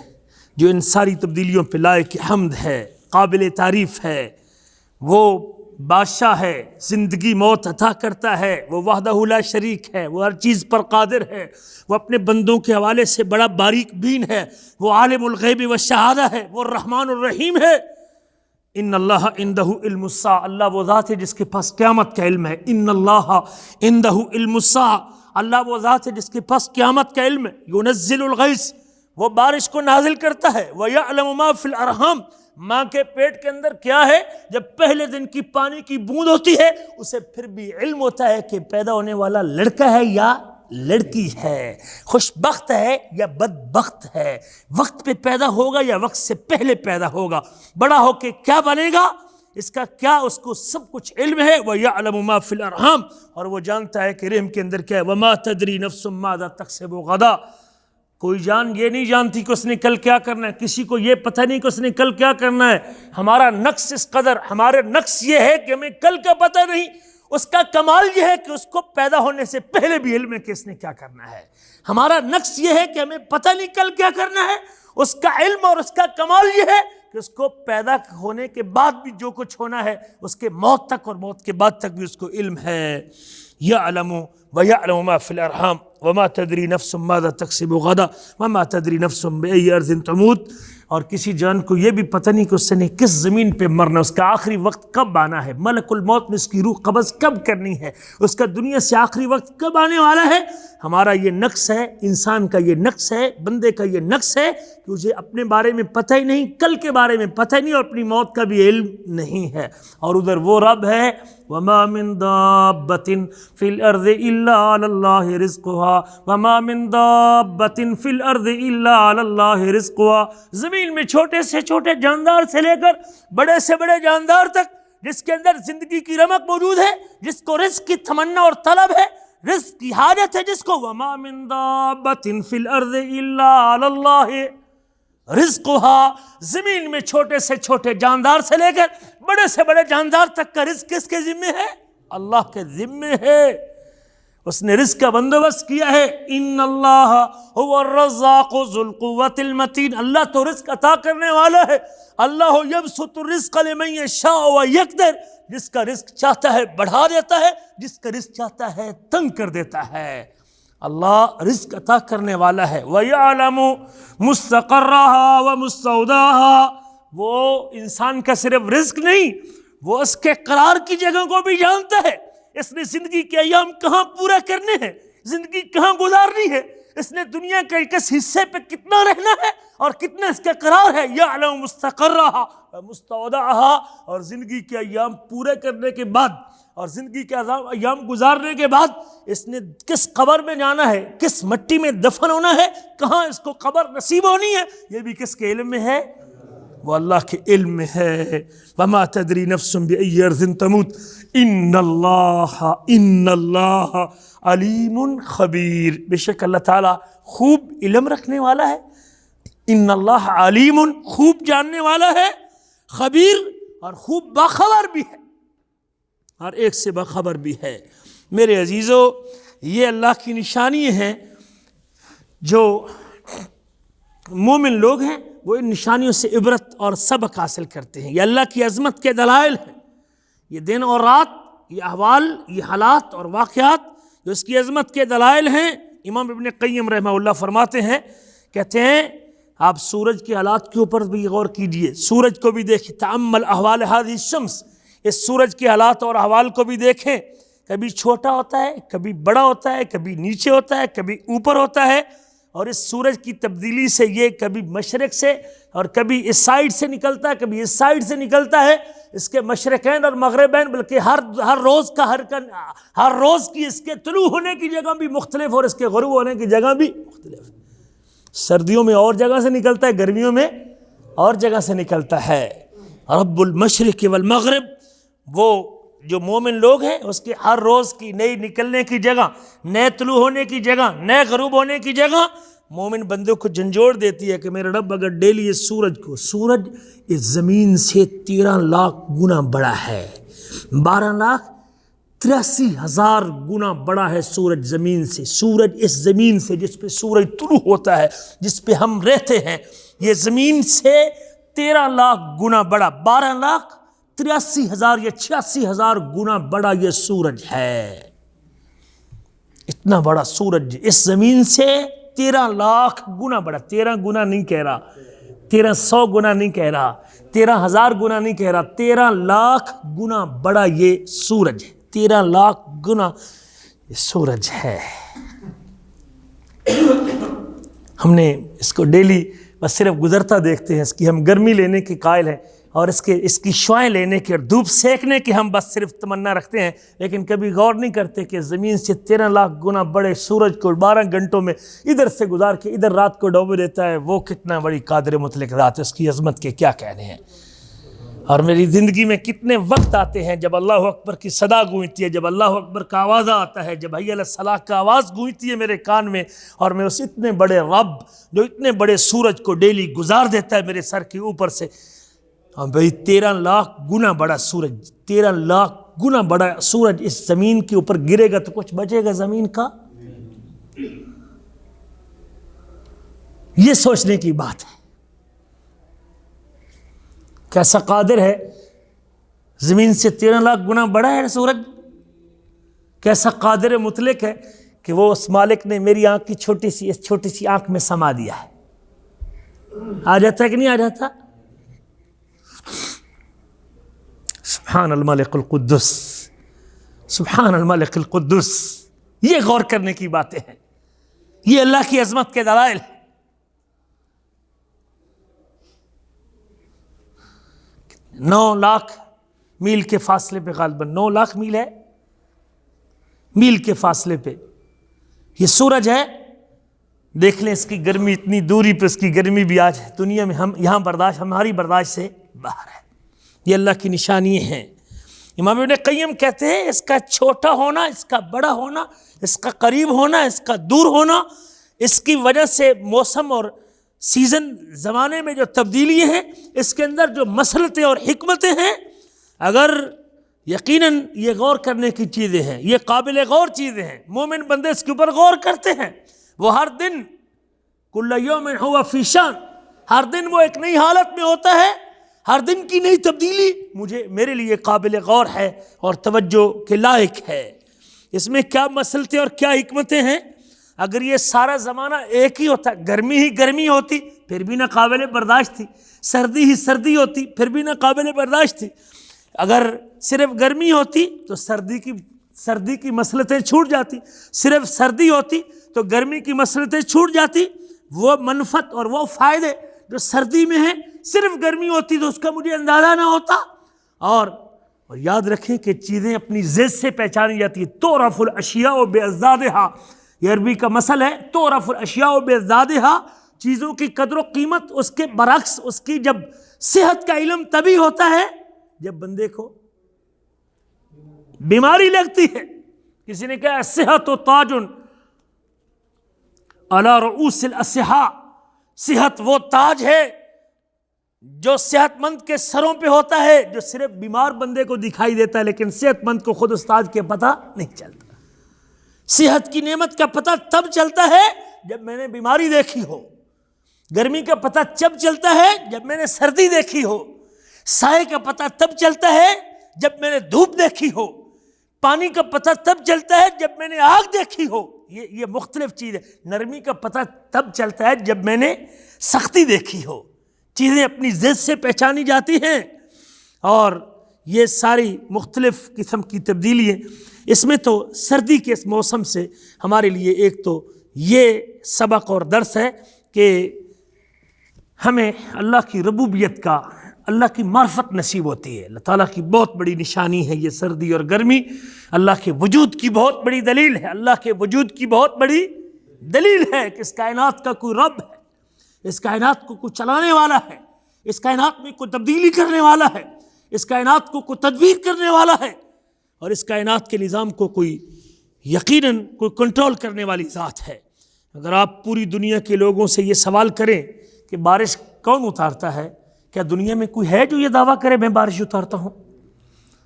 B: جو ان ساری تبدیلیوں پہ لائق حمد ہے، قابل تعریف ہے، وہ بادشاہ ہے، زندگی موت عطا کرتا ہے، وہ وحدہ لا شریک ہے، وہ ہر چیز پر قادر ہے، وہ اپنے بندوں کے حوالے سے بڑا باریک بین ہے، وہ عالم الغیب والشہادہ ہے، وہ الرحمن الرحیم ہے۔ ان اللہ عندہ علم الساعہ، اللہ وہ ذات ہے جس کے پاس قیامت کا علم ہے۔ ان اللہ عندہ علم الساعہ، اللہ وہ ذات ہے جس کے پاس قیامت کا علم ہے۔ ینزل الغیث، وہ بارش کو نازل کرتا ہے۔ وَيَعْلَمُ مَا فِي الْأَرْحَامِ، ماں کے پیٹ کے اندر کیا ہے، جب پہلے دن کی پانی کی بوند ہوتی ہے اسے پھر بھی علم ہوتا ہے کہ پیدا ہونے والا لڑکا ہے یا لڑکی ہے، خوش بخت ہے یا بدبخت ہے، وقت پہ پیدا ہوگا یا وقت سے پہلے پیدا ہوگا، بڑا ہو کے کیا بنے گا، اس کا کیا، اس کو سب کچھ علم ہے۔ وَيَعْلَمُ مَا فِي الْأَرْحَامِ، اور وہ جانتا ہے کہ رحم کے اندر کیا ہے۔ وَمَا تَدْرِي نَفْسٌ مَاذَا تَكْسِبُ غَدًا، کوئی جان یہ نہیں جانتی کہ اس نے کل کیا کرنا ہے، کسی کو یہ پتہ نہیں کہ اس نے کل کیا کرنا ہے۔ ہمارا نقص اس قدر، ہمارے نقص یہ ہے کہ ہمیں کل کا پتہ نہیں، اس کا کمال یہ ہے کہ اس کو پیدا ہونے سے پہلے بھی علم ہے کہ اس نے کیا کرنا ہے۔ ہمارا نقص یہ ہے کہ ہمیں پتہ نہیں کل کیا کرنا ہے، اس کا علم اور اس کا کمال یہ ہے کہ اس کو پیدا ہونے کے بعد بھی جو کچھ ہونا ہے اس کے موت تک اور موت کے بعد تک بھی اس کو علم ہے۔ یعلم ویعلم ما فی الارحام وما تدری نفس ماذا تکسب غدا وما تدری نفس بأی ارض تموت، اور کسی جان کو یہ بھی پتہ نہیں کہ اس نے کس زمین پہ مرنا، اس کا آخری وقت کب آنا ہے، ملک الموت نے اس کی روح قبض کب کرنی ہے، اس کا دنیا سے آخری وقت کب آنے والا ہے۔ ہمارا یہ نقص ہے، انسان کا یہ نقص ہے، بندے کا یہ نقص ہے کہ اسے اپنے بارے میں پتہ ہی نہیں، کل کے بارے میں پتہ نہیں، اور اپنی موت کا بھی علم نہیں ہے۔ اور ادھر وہ رب ہے وَمَا مِن دَابَّةٍ فِي الْأَرْضِ إِلَّا عَلَى اللَّهِ رِزْقُهَا وَمَا مِن دَابَّةٍ فِي الْأَرْضِ إِلَّا عَلَى اللَّهِ رِزْقُهَا، زمین میں چھوٹے سے چھوٹے جاندار سے لے کر بڑے سے بڑے جاندار تک، جس کے اندر زندگی کی رمق موجود ہے، جس کو رزق کی تمنا اور طلب ہے، رزق کی حاجت ہے، جس کو وَمَا مِن دَابَّةٍ فِي الْأَرْضِ إِلَّا عَلَى اللَّهِ رزقها، زمین میں چھوٹے سے چھوٹے جاندار سے لے کر بڑے سے بڑے جاندار تک کا رزق کس کے ذمے ہے؟ اللہ کے ذمے ہے۔ اس نے رزق کا بندوبست کیا ہے۔ ان اللہ هو الرزاق ذو القوة المتین، اللہ تو رزق عطا کرنے والا ہے۔ اللہ یبسط الرزق لمن یشاء ویقدر، جس کا رزق چاہتا ہے بڑھا دیتا ہے، جس کا رزق چاہتا ہے تنگ کر دیتا ہے۔ اللہ رزق عطا کرنے والا ہے۔ وَيَعْلَمُ مُسْتَقَرَّهَا وَمُسْتَوْدَاهَا، وہ انسان کا صرف رزق نہیں، وہ اس کے قرار کی جگہ کو بھی جانتا ہے۔ اس نے زندگی کے ایام کہاں پورا کرنے ہیں، زندگی کہاں گزارنی ہے، اس نے دنیا کے کس حصے پہ کتنا رہنا ہے اور کتنا اس کا قرار ہے۔ یعلم مستقرها ومستودعها، اور زندگی کے ایام پورے کرنے کے بعد اور زندگی کے ایام گزارنے کے بعد اس نے کس قبر میں جانا ہے، کس مٹی میں دفن ہونا ہے، کہاں اس کو قبر نصیب ہونی ہے، یہ بھی کس کے علم میں ہے؟ وہ اللہ کے علم میں ہے۔ وما تدری نفس بأی ارض تموت ان اللہ علیم خبیر، بے شک اللہ تعالیٰ خوب علم رکھنے والا ہے۔ ان اللہ علیم، خوب جاننے والا ہے، خبیر، اور خوب باخبر بھی ہے، ہر ایک سے باخبر بھی ہے۔ میرے عزیزو، یہ اللہ کی نشانی ہیں۔ جو مومن لوگ ہیں وہ ان نشانیوں سے عبرت اور سبق حاصل کرتے ہیں۔ یہ اللہ کی عظمت کے دلائل ہیں، یہ دن اور رات، یہ احوال، یہ حالات اور واقعات جو اس کی عظمت کے دلائل ہیں۔ امام ابن قیم رحمہ اللہ فرماتے ہیں، کہتے ہیں آپ سورج کے حالات کے اوپر بھی غور کیجئے، سورج کو بھی دیکھیں، تأمل احوال هذه الشمس، اس سورج کے حالات اور احوال کو بھی دیکھیں، کبھی چھوٹا ہوتا ہے، کبھی بڑا ہوتا ہے، کبھی نیچے ہوتا ہے، کبھی اوپر ہوتا ہے، اور اس سورج کی تبدیلی سے یہ کبھی مشرق سے اور کبھی اس سائیڈ سے نکلتا ہے، کبھی اس سائیڈ سے نکلتا ہے، اس کے مشرقین اور مغربین، بلکہ ہر روز کا ہر روز کی اس کے طلوع ہونے کی جگہ بھی مختلف اور اس کے غروب ہونے کی جگہ بھی مختلف۔ سردیوں میں اور جگہ سے نکلتا ہے، گرمیوں میں اور جگہ سے نکلتا ہے۔ رب المشرق والمغرب، وہ جو مومن لوگ ہیں اس کے ہر روز کی نئی نکلنے کی جگہ، نئے طلوع ہونے کی جگہ، نئے غروب ہونے کی جگہ مومن بندوں کو جھنجھوڑ دیتی ہے کہ میرے رب اگر ڈیلی اس سورج اس زمین سے 13 لاکھ گنا بڑا ہے، 12 لاکھ 83,000 گنا بڑا ہے سورج زمین سے. سورج اس زمین سے جس پہ سورج طلوع ہوتا ہے، جس پہ ہم رہتے ہیں، یہ زمین سے 13 لاکھ گنا بڑا، 12,83,000 یا 86,000 گنا بڑا یہ سورج ہے. اتنا بڑا سورج اس زمین سے 13 لاکھ گنا بڑا. 13 گنا نہیں کہہ رہا، 1300 گنا نہیں کہہ رہا، 13,000 گنا نہیں کہہ رہا، 13 لاکھ گنا بڑا یہ سورج ہے. 13 لاکھ گنا یہ سورج ہے. ہم نے اس کو ڈیلی بس صرف گزرتا دیکھتے ہیں، اس کی ہم گرمی لینے کے قائل ہیں، اور اس کی شعائیں لینے کی اور دھوپ سینکنے کی ہم بس صرف تمنا رکھتے ہیں، لیکن کبھی غور نہیں کرتے کہ زمین سے 13 لاکھ گنا بڑے سورج کو 12 گھنٹوں میں ادھر سے گزار کے ادھر رات کو ڈوبے دیتا ہے. وہ کتنا بڑی قادر مطلق ذات ہے، اس کی عظمت کے کیا کہنے ہیں. اور میری زندگی میں کتنے وقت آتے ہیں جب اللہ اکبر کی صدا گونجتی ہے، جب اللہ اکبر کا آواز آتا ہے، جب حی علی الصلاۃ کا آواز گونجتی ہے میرے کان میں، اور میں اس اتنے بڑے رب جو اتنے بڑے سورج کو ڈیلی گزار دیتا ہے میرے سر کے اوپر سے، ہاں بھائی 13 لاکھ گنا بڑا سورج، 13 لاکھ گنا بڑا سورج اس زمین کے اوپر گرے گا تو کچھ بچے گا زمین کا؟ یہ سوچنے کی بات ہے. کیسا قادر ہے، زمین سے 13 لاکھ گنا بڑا ہے سورج. کیسا قادر مطلق ہے کہ وہ اس مالک نے میری آنکھ کی اس چھوٹی سی آنکھ میں سما دیا ہے. آ جاتا ہے کہ نہیں آ جاتا؟ سبحان الملک القدس، سبحان الملک القدس. یہ غور کرنے کی باتیں ہیں، یہ اللہ کی عظمت کے دلائل. 9 لاکھ میل کے فاصلے پہ، غالباً 9 لاکھ میل ہے، میل کے فاصلے پہ یہ سورج ہے. دیکھ لیں اس کی گرمی، اتنی دوری پہ اس کی گرمی بھی آج دنیا میں ہم یہاں ہماری برداشت سے باہر ہے. یہ اللہ کی نشانی ہیں. امام ابن قیم کہتے ہیں اس کا چھوٹا ہونا، اس کا بڑا ہونا، اس کا قریب ہونا، اس کا دور ہونا، اس کی وجہ سے موسم اور سیزن زمانے میں جو تبدیلی ہیں، اس کے اندر جو مسلطیں اور حکمتیں ہیں، اگر یقیناً یہ غور کرنے کی چیزیں ہیں، یہ قابل غور چیزیں ہیں. مومن بندے اس کے اوپر غور کرتے ہیں. وہ ہر دن کل یوم ہوا فی شان، ہر دن وہ ایک نئی حالت میں ہوتا ہے، ہر دن کی نئی تبدیلی میرے لیے قابل غور ہے اور توجہ کے لائق ہے. اس میں کیا مسلطیں اور کیا حکمتیں ہیں. اگر یہ سارا زمانہ ایک ہی ہوتا، گرمی ہی گرمی ہوتی پھر بھی نہ قابل برداشت تھی، سردی ہی سردی ہوتی پھر بھی نہ قابل برداشت تھی. اگر صرف گرمی ہوتی تو سردی کی مسلطیں چھوٹ جاتی، صرف سردی ہوتی تو گرمی کی مسلطیں چھوٹ جاتی. وہ منفعت اور وہ فائدے جو سردی میں ہیں، صرف گرمی ہوتی تو اس کا مجھے اندازہ نہ ہوتا. اور یاد رکھیں کہ چیزیں اپنی ضد سے پہچانی جاتی ہیں. تعرف الاشیاء باضدادھا، یہ عربی کا مثل ہے. تعرف الاشیاء باضدادھا، چیزوں کی قدر و قیمت اس کے برعکس اس کی جب صحت کا علم تبھی ہوتا ہے جب بندے کو بیماری لگتی ہے. کسی نے کہا صحت و تاج علی رؤوس الاصحاء، صحت وہ تاج ہے جو صحت مند کے سروں پہ ہوتا ہے، جو صرف بیمار بندے کو دکھائی دیتا ہے لیکن صحت مند کو خود اس تاج کے پتہ نہیں چلتا. صحت کی نعمت کا پتہ تب چلتا ہے جب میں نے بیماری دیکھی ہو، گرمی کا پتہ تب چلتا ہے جب میں نے سردی دیکھی ہو، سائے کا پتہ تب چلتا ہے جب میں نے دھوپ دیکھی ہو، پانی کا پتہ تب چلتا ہے جب میں نے آگ دیکھی ہو. یہ مختلف چیز ہے. نرمی کا پتہ تب چلتا ہے جب میں نے سختی دیکھی ہو. چیزیں اپنی ذات سے پہچانی جاتی ہیں، اور یہ ساری مختلف قسم کی تبدیلیاں. اس میں تو سردی کے اس موسم سے ہمارے لیے ایک تو یہ سبق اور درس ہے کہ ہمیں اللہ کی ربوبیت کا، اللہ کی معرفت نصیب ہوتی ہے. اللہ تعالیٰ کی بہت بڑی نشانی ہے یہ سردی اور گرمی. اللہ کے وجود کی بہت بڑی دلیل ہے. اللہ کے وجود کی بہت بڑی دلیل ہے کہ اس کائنات کا کوئی رب ہے، اس کائنات کو کوئی چلانے والا ہے، اس کائنات میں کوئی تبدیلی کرنے والا ہے، اس کائنات کو کوئی تدبیر کرنے والا ہے، اور اس کائنات کے نظام کو کوئی یقیناً کوئی کنٹرول کرنے والی ذات ہے. اگر آپ پوری دنیا کے لوگوں سے یہ سوال کریں کہ بارش کون اتارتا ہے، کیا دنیا میں کوئی ہے جو یہ دعویٰ کرے میں بارش اتارتا ہوں؟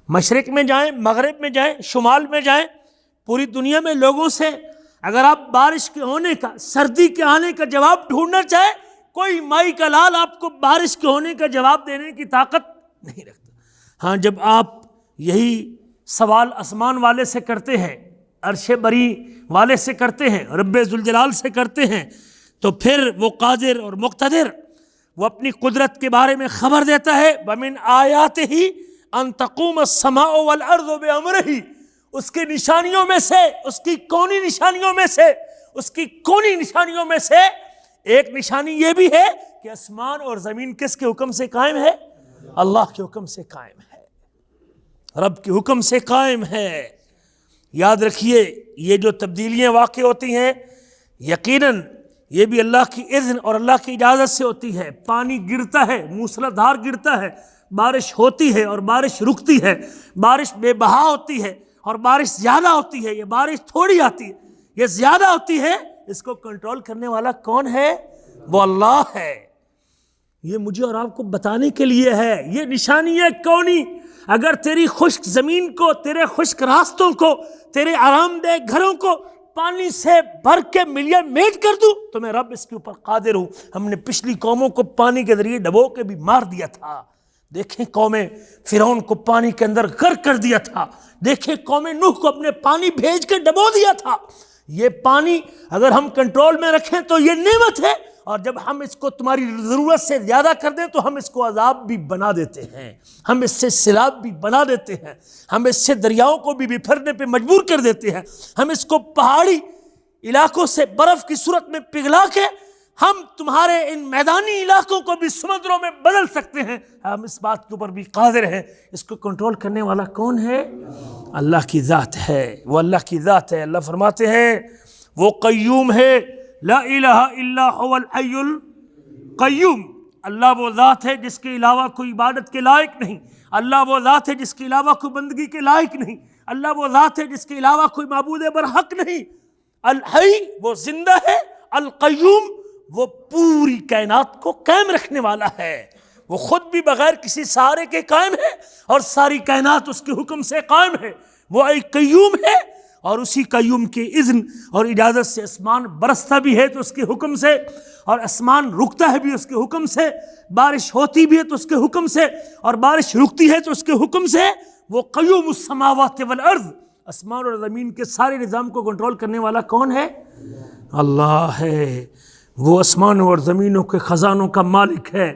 B: مشرق میں جائیں، مغرب میں جائیں، شمال میں جائیں، پوری دنیا میں لوگوں سے اگر آپ بارش کے ہونے کا، سردی کے آنے کا جواب ڈھونڈنا چاہیں، کوئی مائی کا لال آپ کو بارش کے ہونے کا جواب دینے کی طاقت نہیں رکھتا۔ ہاں جب آپ یہی سوال آسمان والے سے کرتے ہیں، عرش بری والے سے کرتے ہیں، رب ذوالجلال سے کرتے ہیں، تو پھر وہ قادر اور مقتدر وہ اپنی قدرت کے بارے میں خبر دیتا ہے، وَمِنْ آیَاتِهِ أَن تَقُومَ السَّمَاءُ وَالْأَرْضُ بِأَمْرِهِ، اس کی نشانیوں میں سے، اس کی کونی نشانیوں میں سے، اس کی کونی نشانیوں میں سے ایک نشانی یہ بھی ہے کہ آسمان اور زمین کس کے حکم سے قائم ہے؟ اللہ کے حکم سے قائم ہے، رب کے حکم سے قائم ہے۔ یاد رکھیے یہ جو تبدیلیاں واقع ہوتی ہیں یقیناً یہ بھی اللہ کی اذن اور اللہ کی اجازت سے ہوتی ہے۔ پانی گرتا ہے، موسلا دھار گرتا ہے، بارش ہوتی ہے اور بارش رکتی ہے، بارش بے بہا ہوتی ہے اور بارش زیادہ ہوتی ہے، یہ بارش تھوڑی آتی ہے، یہ زیادہ ہوتی ہے، اس کو کنٹرول کرنے والا کون ہے؟ وہ اللہ ہے۔ یہ مجھے اور آپ کو بتانے کے لیے ہے، یہ نشانی ہے کونی۔ اگر تیری خشک زمین کو، تیرے خشک راستوں کو، تیرے آرام دہ گھروں کو پانی سے بھر کے ملیا میٹ کر دوں تو میں رب اس کے اوپر قادر ہوں۔ ہم نے پچھلی قوموں کو پانی کے ذریعے ڈبو کے بھی مار دیا تھا، دیکھیں قوم فرعون کو پانی کے اندر غرق کر دیا تھا، دیکھیں قوم نوح کو اپنے پانی بھیج کے ڈبو دیا تھا۔ یہ پانی اگر ہم کنٹرول میں رکھیں تو یہ نعمت ہے، اور جب ہم اس کو تمہاری ضرورت سے زیادہ کر دیں تو ہم اس کو عذاب بھی بنا دیتے ہیں، ہم اس سے سیلاب بھی بنا دیتے ہیں، ہم اس سے دریاؤں کو بھی بکھرنے پہ مجبور کر دیتے ہیں، ہم اس کو پہاڑی علاقوں سے برف کی صورت میں پگھلا کے ہم تمہارے ان میدانی علاقوں کو بھی سمندروں میں بدل سکتے ہیں۔ ہم اس بات کے اوپر بھی قادر ہیں۔ اس کو کنٹرول کرنے والا کون ہے؟ اللہ کی ذات ہے، وہ اللہ کی ذات ہے۔ اللہ فرماتے ہیں وہ قیوم ہے، لا الہ الا هو الحی القیوم۔ اللہ وہ ذات ہے جس کے علاوہ کوئی عبادت کے لائق نہیں، اللہ وہ ذات ہے جس کے علاوہ کوئی بندگی کے لائق نہیں، اللہ وہ ذات ہے جس کے علاوہ کوئی معبود برحق نہیں۔ الحی وہ زندہ ہے، القیوم وہ پوری کائنات کو قائم رکھنے والا ہے، وہ خود بھی بغیر کسی سہارے کے قائم ہے اور ساری کائنات اس کے حکم سے قائم ہے۔ وہ ایک قیوم ہے اور اسی قیوم کے اذن اور اجازت سے آسمان برستا بھی ہے تو اس کے حکم سے، اور آسمان رکتا ہے بھی اس کے حکم سے، بارش ہوتی بھی ہے تو اس کے حکم سے، اور بارش رکتی ہے تو اس کے حکم سے۔ وہ قیوم السماوات والارض، آسمان اور زمین کے سارے نظام کو کنٹرول کرنے والا کون ہے؟ اللہ ہے، وہ آسمانوں اور زمینوں کے خزانوں کا مالک ہے۔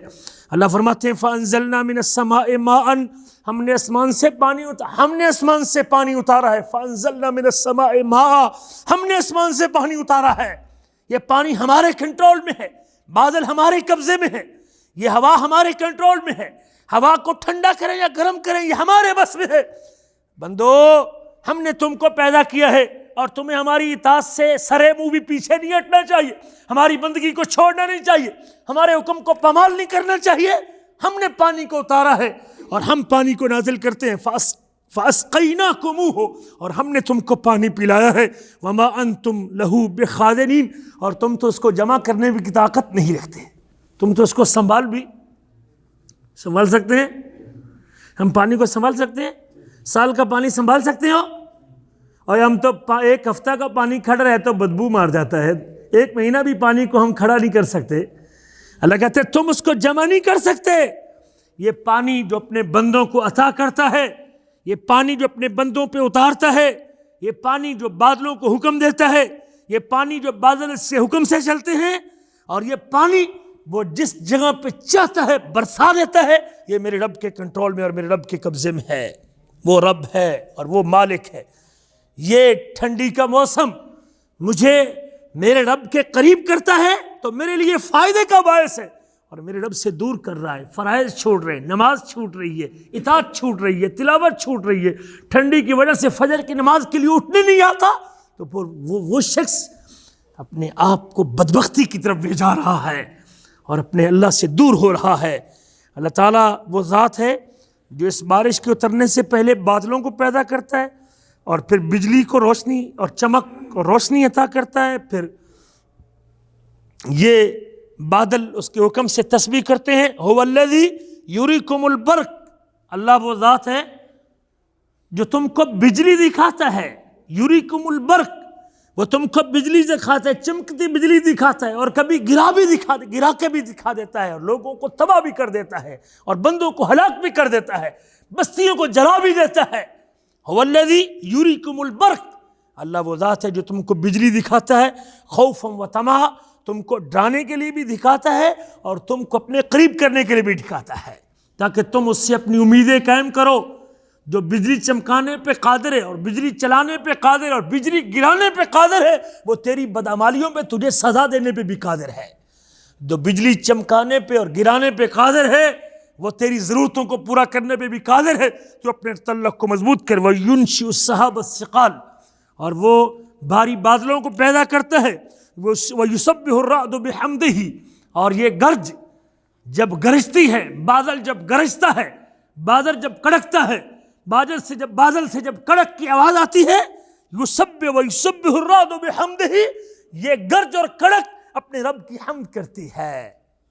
B: اللہ فرماتے ہیں فَأَنزَلْنَا مِنَ السَّمَاءِ مَاءً، ہم نے آسمان سے پانی اتارا ہے۔ فَأَنزَلْنَا مِنَ السَّمَاءِ مَاءً، ہم نے آسمان سے پانی اتارا ہے۔ یہ پانی ہمارے کنٹرول میں ہے، بادل ہمارے قبضے میں ہے، یہ ہوا ہمارے کنٹرول میں ہے، ہوا کو ٹھنڈا کریں یا گرم کریں یہ ہمارے بس میں ہے۔ بندو ہم نے تم کو پیدا کیا ہے اور تمہیں ہماری اطاعت سے سرے منہ بھی پیچھے نہیں ہٹنا چاہیے، ہماری بندگی کو چھوڑنا نہیں چاہیے، ہمارے حکم کو پامال نہیں کرنا چاہیے۔ ہم نے پانی کو اتارا ہے اور ہم پانی کو نازل کرتے ہیں، فَأَسْقَيْنَاكُمُوهُ، اور ہم نے تم کو پانی پلایا ہے، وَمَا أَنْتُمْ لَهُ بِخَازِنِينَ، اور تم تو اس کو جمع کرنے کی طاقت نہیں رکھتے، تم تو اس کو سنبھال سکتے ہیں؟ ہم پانی کو سنبھال سکتے ہیں؟ سال کا پانی سنبھال سکتے ہو؟ اور ہم تو ایک ہفتہ کا پانی کھڑا رہے تو بدبو مار جاتا ہے، ایک مہینہ بھی پانی کو ہم کھڑا نہیں کر سکتے۔ اللہ کہتے ہیں تم اس کو جمع نہیں کر سکتے۔ یہ پانی جو اپنے بندوں کو عطا کرتا ہے، یہ پانی جو اپنے بندوں پہ اتارتا ہے، یہ پانی جو بادلوں کو حکم دیتا ہے، یہ پانی جو بادل سے حکم سے چلتے ہیں، اور یہ پانی وہ جس جگہ پہ چاہتا ہے برسا دیتا ہے، یہ میرے رب کے کنٹرول میں اور میرے رب کے قبضے میں ہے۔ وہ رب ہے اور وہ مالک ہے۔ یہ ٹھنڈی کا موسم مجھے میرے رب کے قریب کرتا ہے تو میرے لیے فائدے کا باعث ہے، اور میرے رب سے دور کر رہا ہے، فرائض چھوڑ رہے ہیں، نماز چھوٹ رہی ہے، اطاعت چھوٹ رہی ہے، تلاوت چھوٹ رہی ہے، ٹھنڈی کی وجہ سے فجر کی نماز کے لیے اٹھنے نہیں آتا، تو پھر وہ شخص اپنے آپ کو بدبختی کی طرف لے جا رہا ہے اور اپنے اللہ سے دور ہو رہا ہے۔ اللہ تعالیٰ وہ ذات ہے جو اس بارش کے اترنے سے پہلے بادلوں کو پیدا کرتا ہے اور پھر بجلی کو روشنی اور چمک اور روشنی عطا کرتا ہے، پھر یہ بادل اس کے حکم سے تسبیح کرتے ہیں۔ هو الذی یریکم البرق، اللہ وہ ذات ہے جو تم کو بجلی دکھاتا ہے، یریکم البرق، وہ تم کو بجلی دکھاتا ہے، چمکتی بجلی دکھاتا ہے، اور کبھی گرا کے بھی دکھا دیتا ہے، اور لوگوں کو تباہ بھی کر دیتا ہے، اور بندوں کو ہلاک بھی کر دیتا ہے، بستیوں کو جلا بھی دیتا ہے۔ هو الذی یریکم البرق، اللہ وہ ذات ہے جو تم کو بجلی دکھاتا ہے، خوفا و طمعا، تم کو ڈرانے کے لیے بھی دکھاتا ہے اور تم کو اپنے قریب کرنے کے لیے بھی دکھاتا ہے، تاکہ تم اس سے اپنی امیدیں قائم کرو۔ جو بجلی چمکانے پہ قادر ہے اور بجلی چلانے پہ قادر ہے اور بجلی گرانے پہ قادر ہے، وہ تیری بدعمالیوں پہ تجھے سزا دینے پہ بھی قادر ہے۔ جو بجلی چمکانے پہ اور گرانے پہ قادر ہے، وہ تیری ضرورتوں کو پورا کرنے پہ بھی قادر ہے۔ تو اپنے تعلق کو مضبوط کر، وَيُنشِئُ السَّحَابَ الثِّقَالَ، اور وہ بھاری بادلوں کو پیدا کرتا ہے، وَيُسَبِّحُ الرَّعْدُ بِحَمْدِهِ، اور یہ گرج جب گرجتی ہے، بادل جب گرجتا ہے، بادل جب کڑکتا ہے، بادل سے جب کڑک کی آواز آتی ہے، وَيُسَبِّحُ الرَّعْدُ بِحَمْدِهِ، یہ گرج اور کڑک اپنے رب کی حمد کرتی ہے،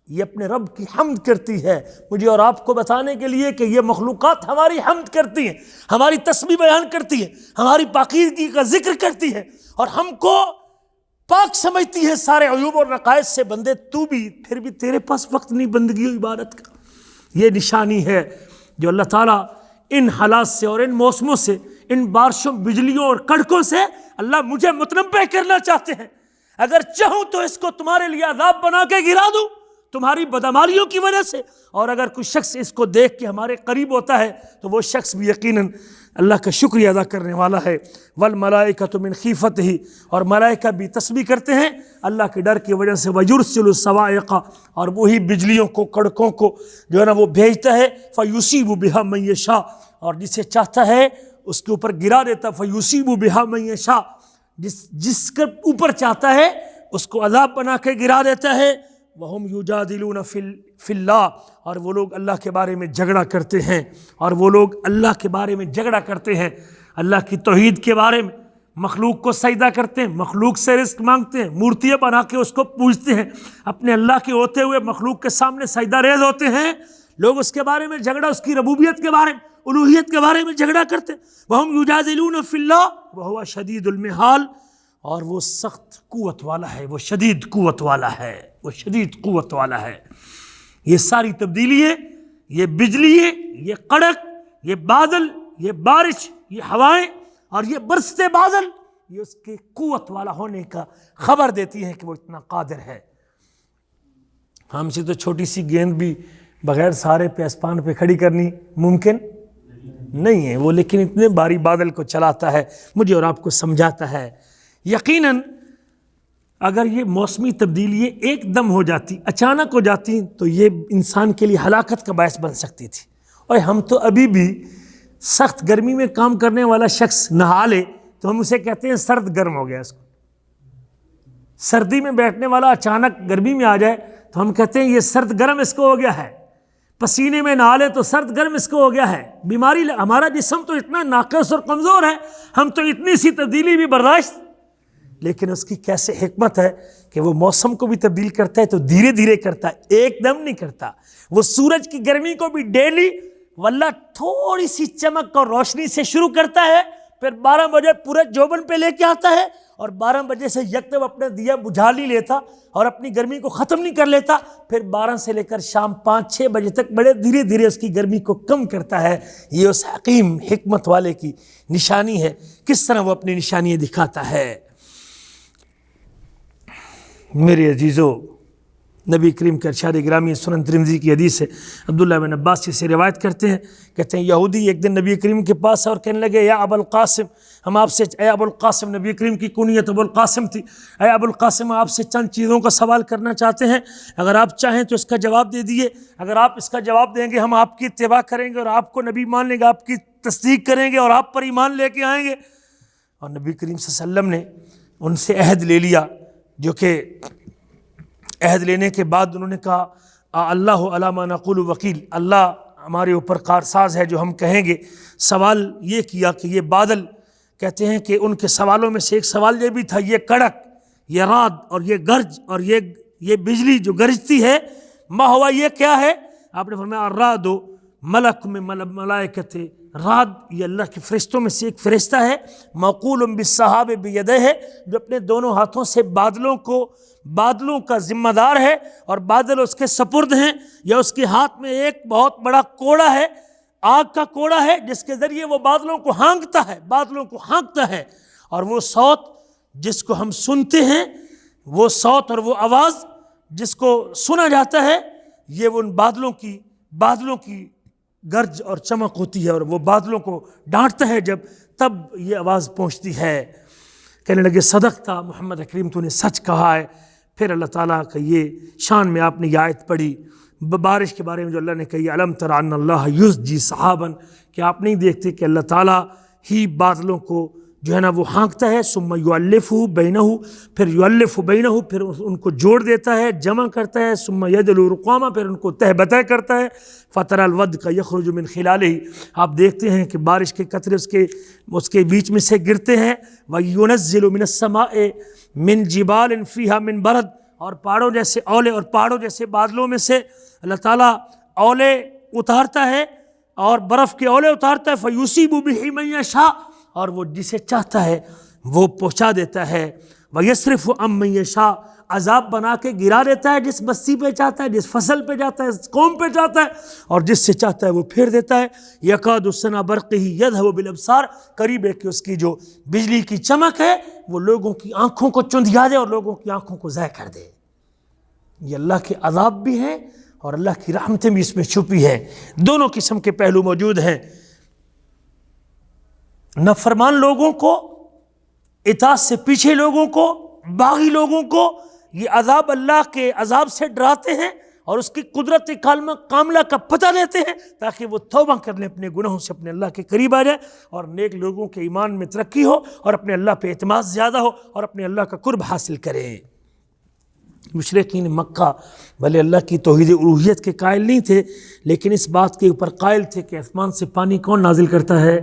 B: یہ اپنے رب کی حمد کرتی ہے، مجھے اور آپ کو بتانے کے لیے کہ یہ مخلوقات ہماری حمد کرتی ہیں، ہماری تسبیح بیان کرتی ہیں، ہماری پاکیزگی کا ذکر کرتی ہے، اور ہم کو پاک سمجھتی ہے سارے عیوب اور نقائص سے۔ بندے تو بھی، پھر بھی تیرے پاس وقت نہیں بندگی و عبادت کا۔ یہ نشانی ہے جو اللہ تعالیٰ ان حالات سے اور ان موسموں سے، ان بارشوں، بجلیوں اور کڑکوں سے اللہ مجھے متنبع کرنا چاہتے ہیں۔ اگر چاہوں تو اس کو تمہارے لیے عذاب بنا کے گرا دوں تمہاری بدعمالیوں کی وجہ سے، اور اگر کوئی شخص اس کو دیکھ کے ہمارے قریب ہوتا ہے تو وہ شخص بھی یقیناً اللہ کا شکریہ ادا کرنے والا ہے۔ والملائکۃ من خیفتہ، اور ملائکہ بھی تسبیح کرتے ہیں اللہ کے ڈر کی وجہ سے۔ ویرسل الصواعق، اور وہی بجلیوں کو، کڑکوں کو جو ہے نا وہ بھیجتا ہے۔ فیصیب بہا من یشاء، اور جسے چاہتا ہے اس کے اوپر گرا دیتا۔ فیصیب بہا من یشاء، جس کے اوپر چاہتا ہے اس کو عذاب بنا کے گرا دیتا ہے۔ وَهُمْ يُجَادِلُونَ فِي اللَّهِ، اور وہ لوگ اللہ کے بارے میں جھگڑا کرتے ہیں، اور وہ لوگ اللہ کے بارے میں جھگڑا کرتے ہیں، اللہ کی توحید کے بارے میں، مخلوق کو سجدہ کرتے ہیں، مخلوق سے رزق مانگتے ہیں، مورتیاں بنا کے اس کو پوجتے ہیں، اپنے اللہ کے ہوتے ہوئے مخلوق کے سامنے سجدہ ریز ہوتے ہیں۔ لوگ اس کے بارے میں جھگڑا، اس کی ربوبیت کے بارے میں، الوہیت کے بارے میں جھگڑا کرتے ہیں۔ وَهُمْ يُجَادِلُونَ فِي اللَّهِ وَهُوَ شَدِيدُ الْمِحَالِ، اور وہ سخت قوت والا ہے، وہ شدید قوت والا ہے، وہ شدید قوت والا ہے۔ یہ ساری تبدیلیاں، یہ بجلی، یہ کڑک، یہ بادل، یہ بارش، یہ ہوائیں اور یہ برستے بادل، یہ اس کے قوت والا ہونے کا خبر دیتی ہیں کہ وہ اتنا قادر ہے۔ ہم سے تو چھوٹی سی گیند بھی بغیر سارے پہ اسمان پہ کھڑی کرنی ممکن نہیں ہے وہ، لیکن اتنے باری بادل کو چلاتا ہے، مجھے اور آپ کو سمجھاتا ہے۔ یقیناً اگر یہ موسمی تبدیلی ایک دم ہو جاتی، اچانک ہو جاتی، تو یہ انسان کے لیے ہلاکت کا باعث بن سکتی تھی۔ اور ہم تو ابھی بھی سخت گرمی میں کام کرنے والا شخص نہا لے تو ہم اسے کہتے ہیں سرد گرم ہو گیا اس کو۔ سردی میں بیٹھنے والا اچانک گرمی میں آ جائے تو ہم کہتے ہیں یہ سرد گرم اس کو ہو گیا ہے۔ پسینے میں نہا لے تو سرد گرم اس کو ہو گیا ہے۔ بیماری، ہمارا جسم تو اتنا ناقص اور کمزور ہے، ہم تو اتنی سی تبدیلی بھی برداشت، لیکن اس کی کیسے حکمت ہے کہ وہ موسم کو بھی تبدیل کرتا ہے تو دھیرے دھیرے کرتا ہے، ایک دم نہیں کرتا۔ وہ سورج کی گرمی کو بھی ڈیلی واللہ تھوڑی سی چمک اور روشنی سے شروع کرتا ہے، پھر 12 بجے پورے جوبن پہ لے کے آتا ہے، اور 12 بجے سے یکدم اپنا دیا بجھا نہیں لیتا اور اپنی گرمی کو ختم نہیں کر لیتا، پھر 12 سے لے کر شام 5-6 بجے تک بڑے دھیرے دھیرے اس کی گرمی کو کم کرتا ہے۔ یہ اس حکیم حکمت والے کی نشانی ہے، کس طرح وہ اپنی نشانیاں دکھاتا ہے۔ میرے عزیزو، نبی کریم کے ارشاد گرامی سنن ترمذی کی حدیث ہے، عبداللہ بن عباس سے روایت کرتے ہیں، کہتے ہیں یہودی ایک دن نبی کریم کے پاس اور کہنے لگے یا ابو القاسم، ہم آپ سے، اے ابو القاسم، نبی کریم کی کنیت ابو القاسم تھی، اے ابو القاسم آپ سے چند چیزوں کا سوال کرنا چاہتے ہیں، اگر آپ چاہیں تو اس کا جواب دے دیجیے، اگر آپ اس کا جواب دیں گے ہم آپ کی اتباع کریں گے اور آپ کو نبی مان لیں گے، آپ کی تصدیق کریں گے اور آپ پر ایمان لے کے آئیں گے۔ اور نبی کریم صلی اللہ علیہ وسلم نے ان سے عہد لے لیا، جو کہ عہد لینے کے بعد انہوں نے کہا اللہ علی ما نقول وکیل، اللہ ہمارے اوپر کارساز ہے جو ہم کہیں گے۔ سوال یہ کیا کہ یہ بادل، کہتے ہیں کہ ان کے سوالوں میں سے ایک سوال یہ بھی تھا، یہ کڑک، یہ رعد اور یہ گرج اور یہ بجلی جو گرجتی ہے، ما ہوا، یہ کیا ہے؟ آپ نے فرمایا الرعد ملک من ملائکۃ رعد یہ اللہ کے فرشتوں میں سے ایک فرشتہ ہے، موقول بالسحاب بیدہ ہے، جو اپنے دونوں ہاتھوں سے بادلوں کا ذمہ دار ہے، اور بادل اس کے سپرد ہیں، یا اس کے ہاتھ میں ایک بہت بڑا کوڑا ہے، آگ کا کوڑا ہے، جس کے ذریعے وہ بادلوں کو ہانکتا ہے، اور وہ صوت جس کو ہم سنتے ہیں، وہ صوت اور وہ آواز جس کو سنا جاتا ہے، یہ ان بادلوں کی گرج اور چمک ہوتی ہے، اور وہ بادلوں کو ڈانٹتا ہے تب یہ آواز پہنچتی ہے۔ کہنے لگے صدقتا محمد کریم تو نے سچ کہا ہے۔ پھر اللہ تعالیٰ کا یہ شان میں آپ نے یہ آیت پڑھی بارش کے بارے میں جو اللہ نے کہی علم تر ان اللہ یزجی سحابا، کہ آپ نہیں دیکھتے کہ اللہ تعالیٰ ہی بادلوں کو جو ہے نا وہ ہانکتا ہے، ثم یؤلفہ بینہ، پھر یؤلف بینہ، پھر ان کو جوڑ دیتا ہے، جمع کرتا ہے، ثم یجعل رقاما، پھر ان کو تہ بتہ کرتا ہے، فتری الودق یخرج من خلالہ، آپ دیکھتے ہیں کہ بارش کے قطرے اس کے بیچ میں سے گرتے ہیں، وینزل من السماء من جبال فیہا من برد، اور پہاڑوں جیسے اولے اور پہاڑوں جیسے بادلوں میں سے اللہ تعالیٰ اولے اتارتا ہے اور برف کے اولے اتارتا ہے، فیصیب بہ من یشاء، اور وہ جسے چاہتا ہے وہ پہنچا دیتا ہے، ویصرف عن من یشاء، عذاب بنا کے گرا دیتا ہے جس بستی پہ چاہتا ہے، جس فصل پہ چاہتا ہے، جس قوم پہ چاہتا ہے، اور جس سے چاہتا ہے وہ پھیر دیتا ہے۔ یکاد سنا برقہ یذہب بالابصار، قریب ہے کہ اس کی جو بجلی کی چمک ہے وہ لوگوں کی آنکھوں کو چندھیا دے اور لوگوں کی آنکھوں کو ضائع کر دے۔ یہ اللہ کے عذاب بھی ہیں اور اللہ کی رحمتیں بھی اس میں چھپی ہیں، دونوں قسم کے پہلو موجود ہیں۔ نافرمان لوگوں کو، اطاعت سے پیچھے لوگوں کو، باغی لوگوں کو یہ عذاب اللہ کے عذاب سے ڈراتے ہیں اور اس کی قدرت کاملہ کا پتہ دیتے ہیں تاکہ وہ توبہ کر لیں، اپنے گناہوں سے اپنے اللہ کے قریب آ جائے، اور نیک لوگوں کے ایمان میں ترقی ہو اور اپنے اللہ پہ اعتماد زیادہ ہو اور اپنے اللہ کا قرب حاصل کریں۔ مشرکین مکہ بھلے اللہ کی توحید الوہیت کے قائل نہیں تھے، لیکن اس بات کے اوپر قائل تھے کہ آسمان سے پانی کون نازل کرتا ہے؟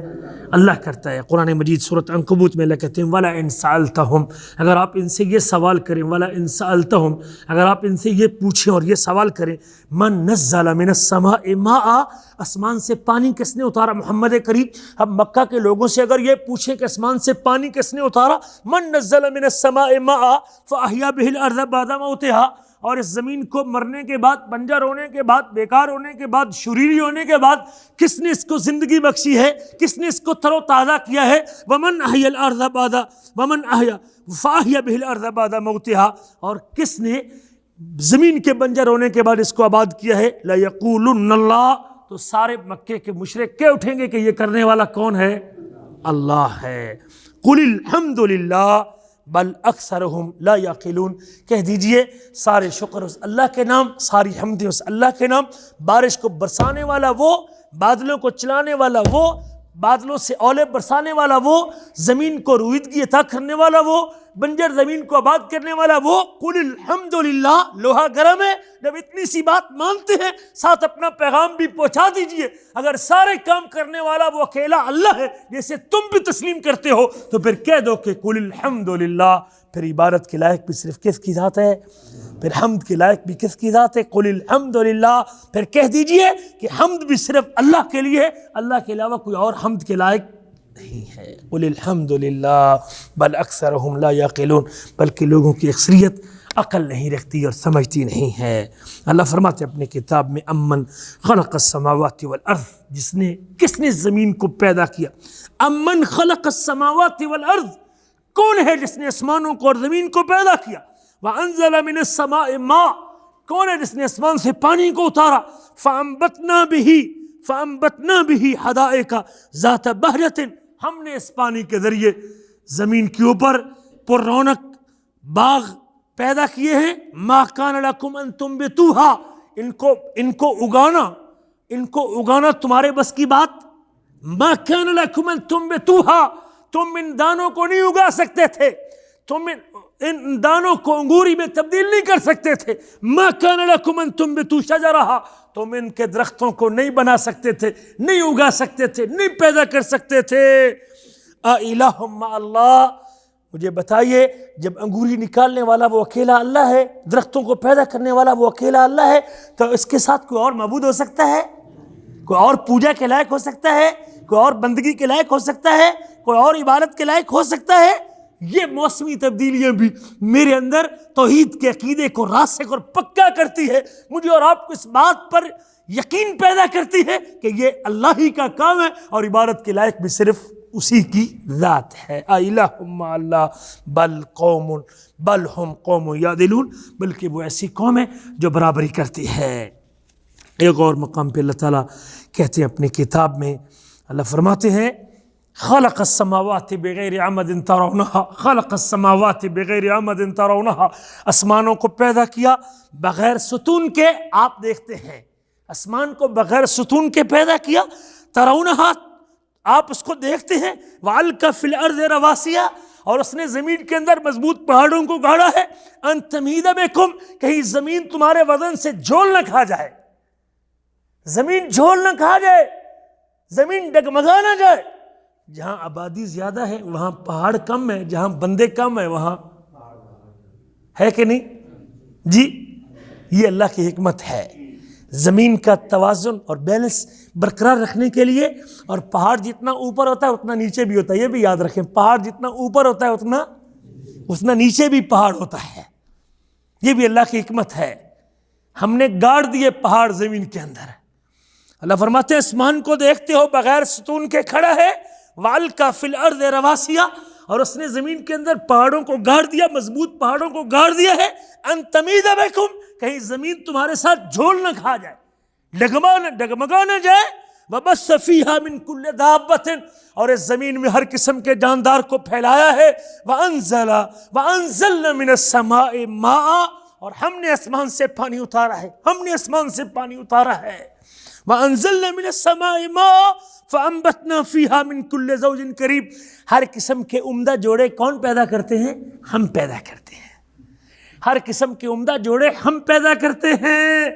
B: اللہ کرتا ہے۔ قرآن مجید سورۃ عنکبوت میں اللہ کہتے ہیں وَلَا إِن سَأَلْتَهُمْ، اگر آپ ان سے یہ سوال کریں، وَلَا إِن سَأَلْتَهُمْ، اگر آپ ان سے یہ پوچھیں اور یہ سوال کریں، مَن نَزَّلَ مِنَ السَّمَاءِ مَاءً، آسمان سے پانی کس نے اتارا؟ محمد کریم اب مکہ کے لوگوں سے اگر یہ پوچھیں کہ آسمان سے پانی کس نے اتارا، مَن نَزَّلَ مِنَ السَّمَاءِ مَاءً فَأَحْيَا بِهِ الْأَرْضَ بَعْدَ مَوْتِهَا، اور اس زمین کو مرنے کے بعد، بنجر ہونے کے بعد، بیکار ہونے کے بعد، شریری ہونے کے بعد کس نے اس کو زندگی بخشی ہے؟ کس نے اس کو تر و تازہ کیا ہے؟ وَمَنْ أَحْيَا الْأَرْضَ بَعْدَ وَمَنْ أَحْيَا فَأَحْيَا بِهِ الْأَرْضَ بَعْدَ مَوْتِهَا، اور کس نے زمین کے بنجر ہونے کے بعد اس کو آباد کیا ہے؟ لَيَقُولُنَّ اللَّهُ، تو سارے مکے کے مشرک کہہ اٹھیں گے کہ یہ کرنے والا کون ہے؟ اللہ ہے۔ قُلِ الْحَمْدُ لِلَّهِ بل اکثرہم لا یعقلون، کہہ دیجئے سارے شکر اس اللہ کے نام، ساری حمدیں اس اللہ کے نام، بارش کو برسانے والا وہ، بادلوں کو چلانے والا وہ، بادلوں سے اولے برسانے والا وہ، زمین کو رویدگی عطا کرنے والا وہ، بنجر زمین کو آباد کرنے والا وہ۔ قل الحمدللہ، لوہا گرم ہے، جب اتنی سی بات مانتے ہیں ساتھ اپنا پیغام بھی پہنچا دیجئے۔ اگر سارے کام کرنے والا وہ اکیلا اللہ ہے جیسے تم بھی تسلیم کرتے ہو تو پھر کہہ دو کہ قل الحمدللہ، پھر عبادت کے لائق بھی صرف کس کی ذات ہے؟ پھر حمد کے لائق بھی کس کی ذات ہے؟ قل الحمدللہ، پھر کہہ دیجئے کہ حمد بھی صرف اللہ کے لیے، اللہ کے علاوہ کوئی اور حمد کے لائق نہیں ہے۔ قل الحمدللہ بل اکثرہم لا یعقلون، بلکہ لوگوں کی اکثریت عقل نہیں رکھتی اور سمجھتی نہیں ہے۔ اللہ فرماتے اپنے کتاب میں امن خلق السماوات والارض، کس نے زمین کو پیدا کیا؟ امن خلق السماوات والارض، کون ہے جس نے آسمانوں کو اور زمین کو پیدا کیا؟ وانزل من السماء ماء، کون ہے جس نے آسمان سے پانی کو اتارا؟ فانبتنا به حدائق ذات بہجۃ، ہم نے اس پانی کے ذریعے زمین کے اوپر پر رونق باغ پیدا کیے ہیں۔ ما کان لکم ان تنبتوها، ان کو اگانا تمہارے بس کی بات؟ ما کان لکم ان تنبتوها، تم ان دانوں کو نہیں اگا سکتے تھے، تم ان دانوں کو انگوری میں تبدیل نہیں کر سکتے تھے۔ ما کان لکم ان تنبتوا شجرها، تم ان کے درختوں کو نہیں بنا سکتے تھے، نہیں اگا سکتے تھے، نہیں پیدا کر سکتے تھے۔ اِلٰہٌ مع اللہ، مجھے بتائیے جب انگوری نکالنے والا وہ اکیلا اللہ ہے، درختوں کو پیدا کرنے والا وہ اکیلا اللہ ہے، تو اس کے ساتھ کوئی اور معبود ہو سکتا ہے؟ کوئی اور پوجا کے لائق ہو سکتا ہے؟ کوئی اور بندگی کے لائق ہو سکتا ہے؟ کوئی اور عبادت کے لائق ہو سکتا ہے؟ یہ موسمی تبدیلیاں بھی میرے اندر توحید کے عقیدے کو راسخ اور پکا کرتی ہے، مجھے اور آپ کو اس بات پر یقین پیدا کرتی ہے کہ یہ اللہ ہی کا کام ہے اور عبادت کے لائق بھی صرف اسی کی ذات ہے۔ الہ مع اللہ بل ہم قوم یعدلون، بلکہ وہ ایسی قوم ہے جو برابری کرتی ہے۔ ایک اور مقام پہ اللہ تعالیٰ کہتے ہیں اپنی کتاب میں، اللہ فرماتے ہیں خلق السماوات بغیر عمد ترونہا، خلق السماوات بغیر عمد ترونہا، آسمانوں کو پیدا کیا بغیر ستون کے، آپ دیکھتے ہیں آسمان کو بغیر ستون کے پیدا کیا، ترونہا آپ اس کو دیکھتے ہیں، وَأَلْقَى فِي الْأَرْضِ رَوَاسِيَ، اور اس نے زمین کے اندر مضبوط پہاڑوں کو گاڑا ہے، أَن تَمِيدَ بِكُمْ، کہیں زمین تمہارے وزن سے جھول نہ کھا جائے، زمین جھول نہ کھا جائے، زمین ڈگمگا نہ جائے۔ جہاں آبادی زیادہ ہے وہاں پہاڑ کم ہے، جہاں بندے کم ہے وہاں ہے کہ نہیں جی؟ یہ اللہ کی حکمت ہے، زمین کا توازن اور بیلنس برقرار رکھنے کے لیے، اور پہاڑ جتنا اوپر ہوتا ہے اتنا نیچے بھی ہوتا ہے، یہ بھی یاد رکھیں، پہاڑ جتنا اوپر ہوتا ہے اتنا نیچے بھی پہاڑ ہوتا ہے، یہ بھی اللہ کی حکمت ہے۔ ہم نے گاڑ دیے پہاڑ زمین کے اندر، اللہ فرماتے ہیں آسمان کو دیکھتے ہو بغیر ستون کے کھڑا ہے، وَأَلْقَى فِي الْأَرْضِ رَوَاسِيَ، اور اس نے زمین کے اندر پہاڑوں کو گاڑ دیا، مضبوط پہاڑوں کو گاڑ دیا ہے، أَن تَمِيدَ بِكُمْ، کہیں زمین تمہارے ساتھ جھول نہ کھا جائے، ڈگمگا نہ جائے، وَبَثَّ فِيهَا مِن كُلِّ دَابَّةٍ، اور اس زمین میں ہر قسم کے جاندار کو پھیلایا ہے، وَأَنزَلْنَا مِنَ السَّمَاءِ مَاءً، اور ہم نے آسمان سے پانی اتارا ہے، ہم نے آسمان سے پانی اتارا ہے، وَأَنزَلْنَا مِنَ السَّمَاءِ مَاءً فَأَنبَتْنَا فِيهَا مِن كُلِّ زَوْجٍ كَرِيمٍ، ہر قسم کے عمدہ جوڑے کون پیدا کرتے ہیں؟ ہم پیدا کرتے ہیں، ہر قسم کے عمدہ جوڑے ہم پیدا کرتے ہیں،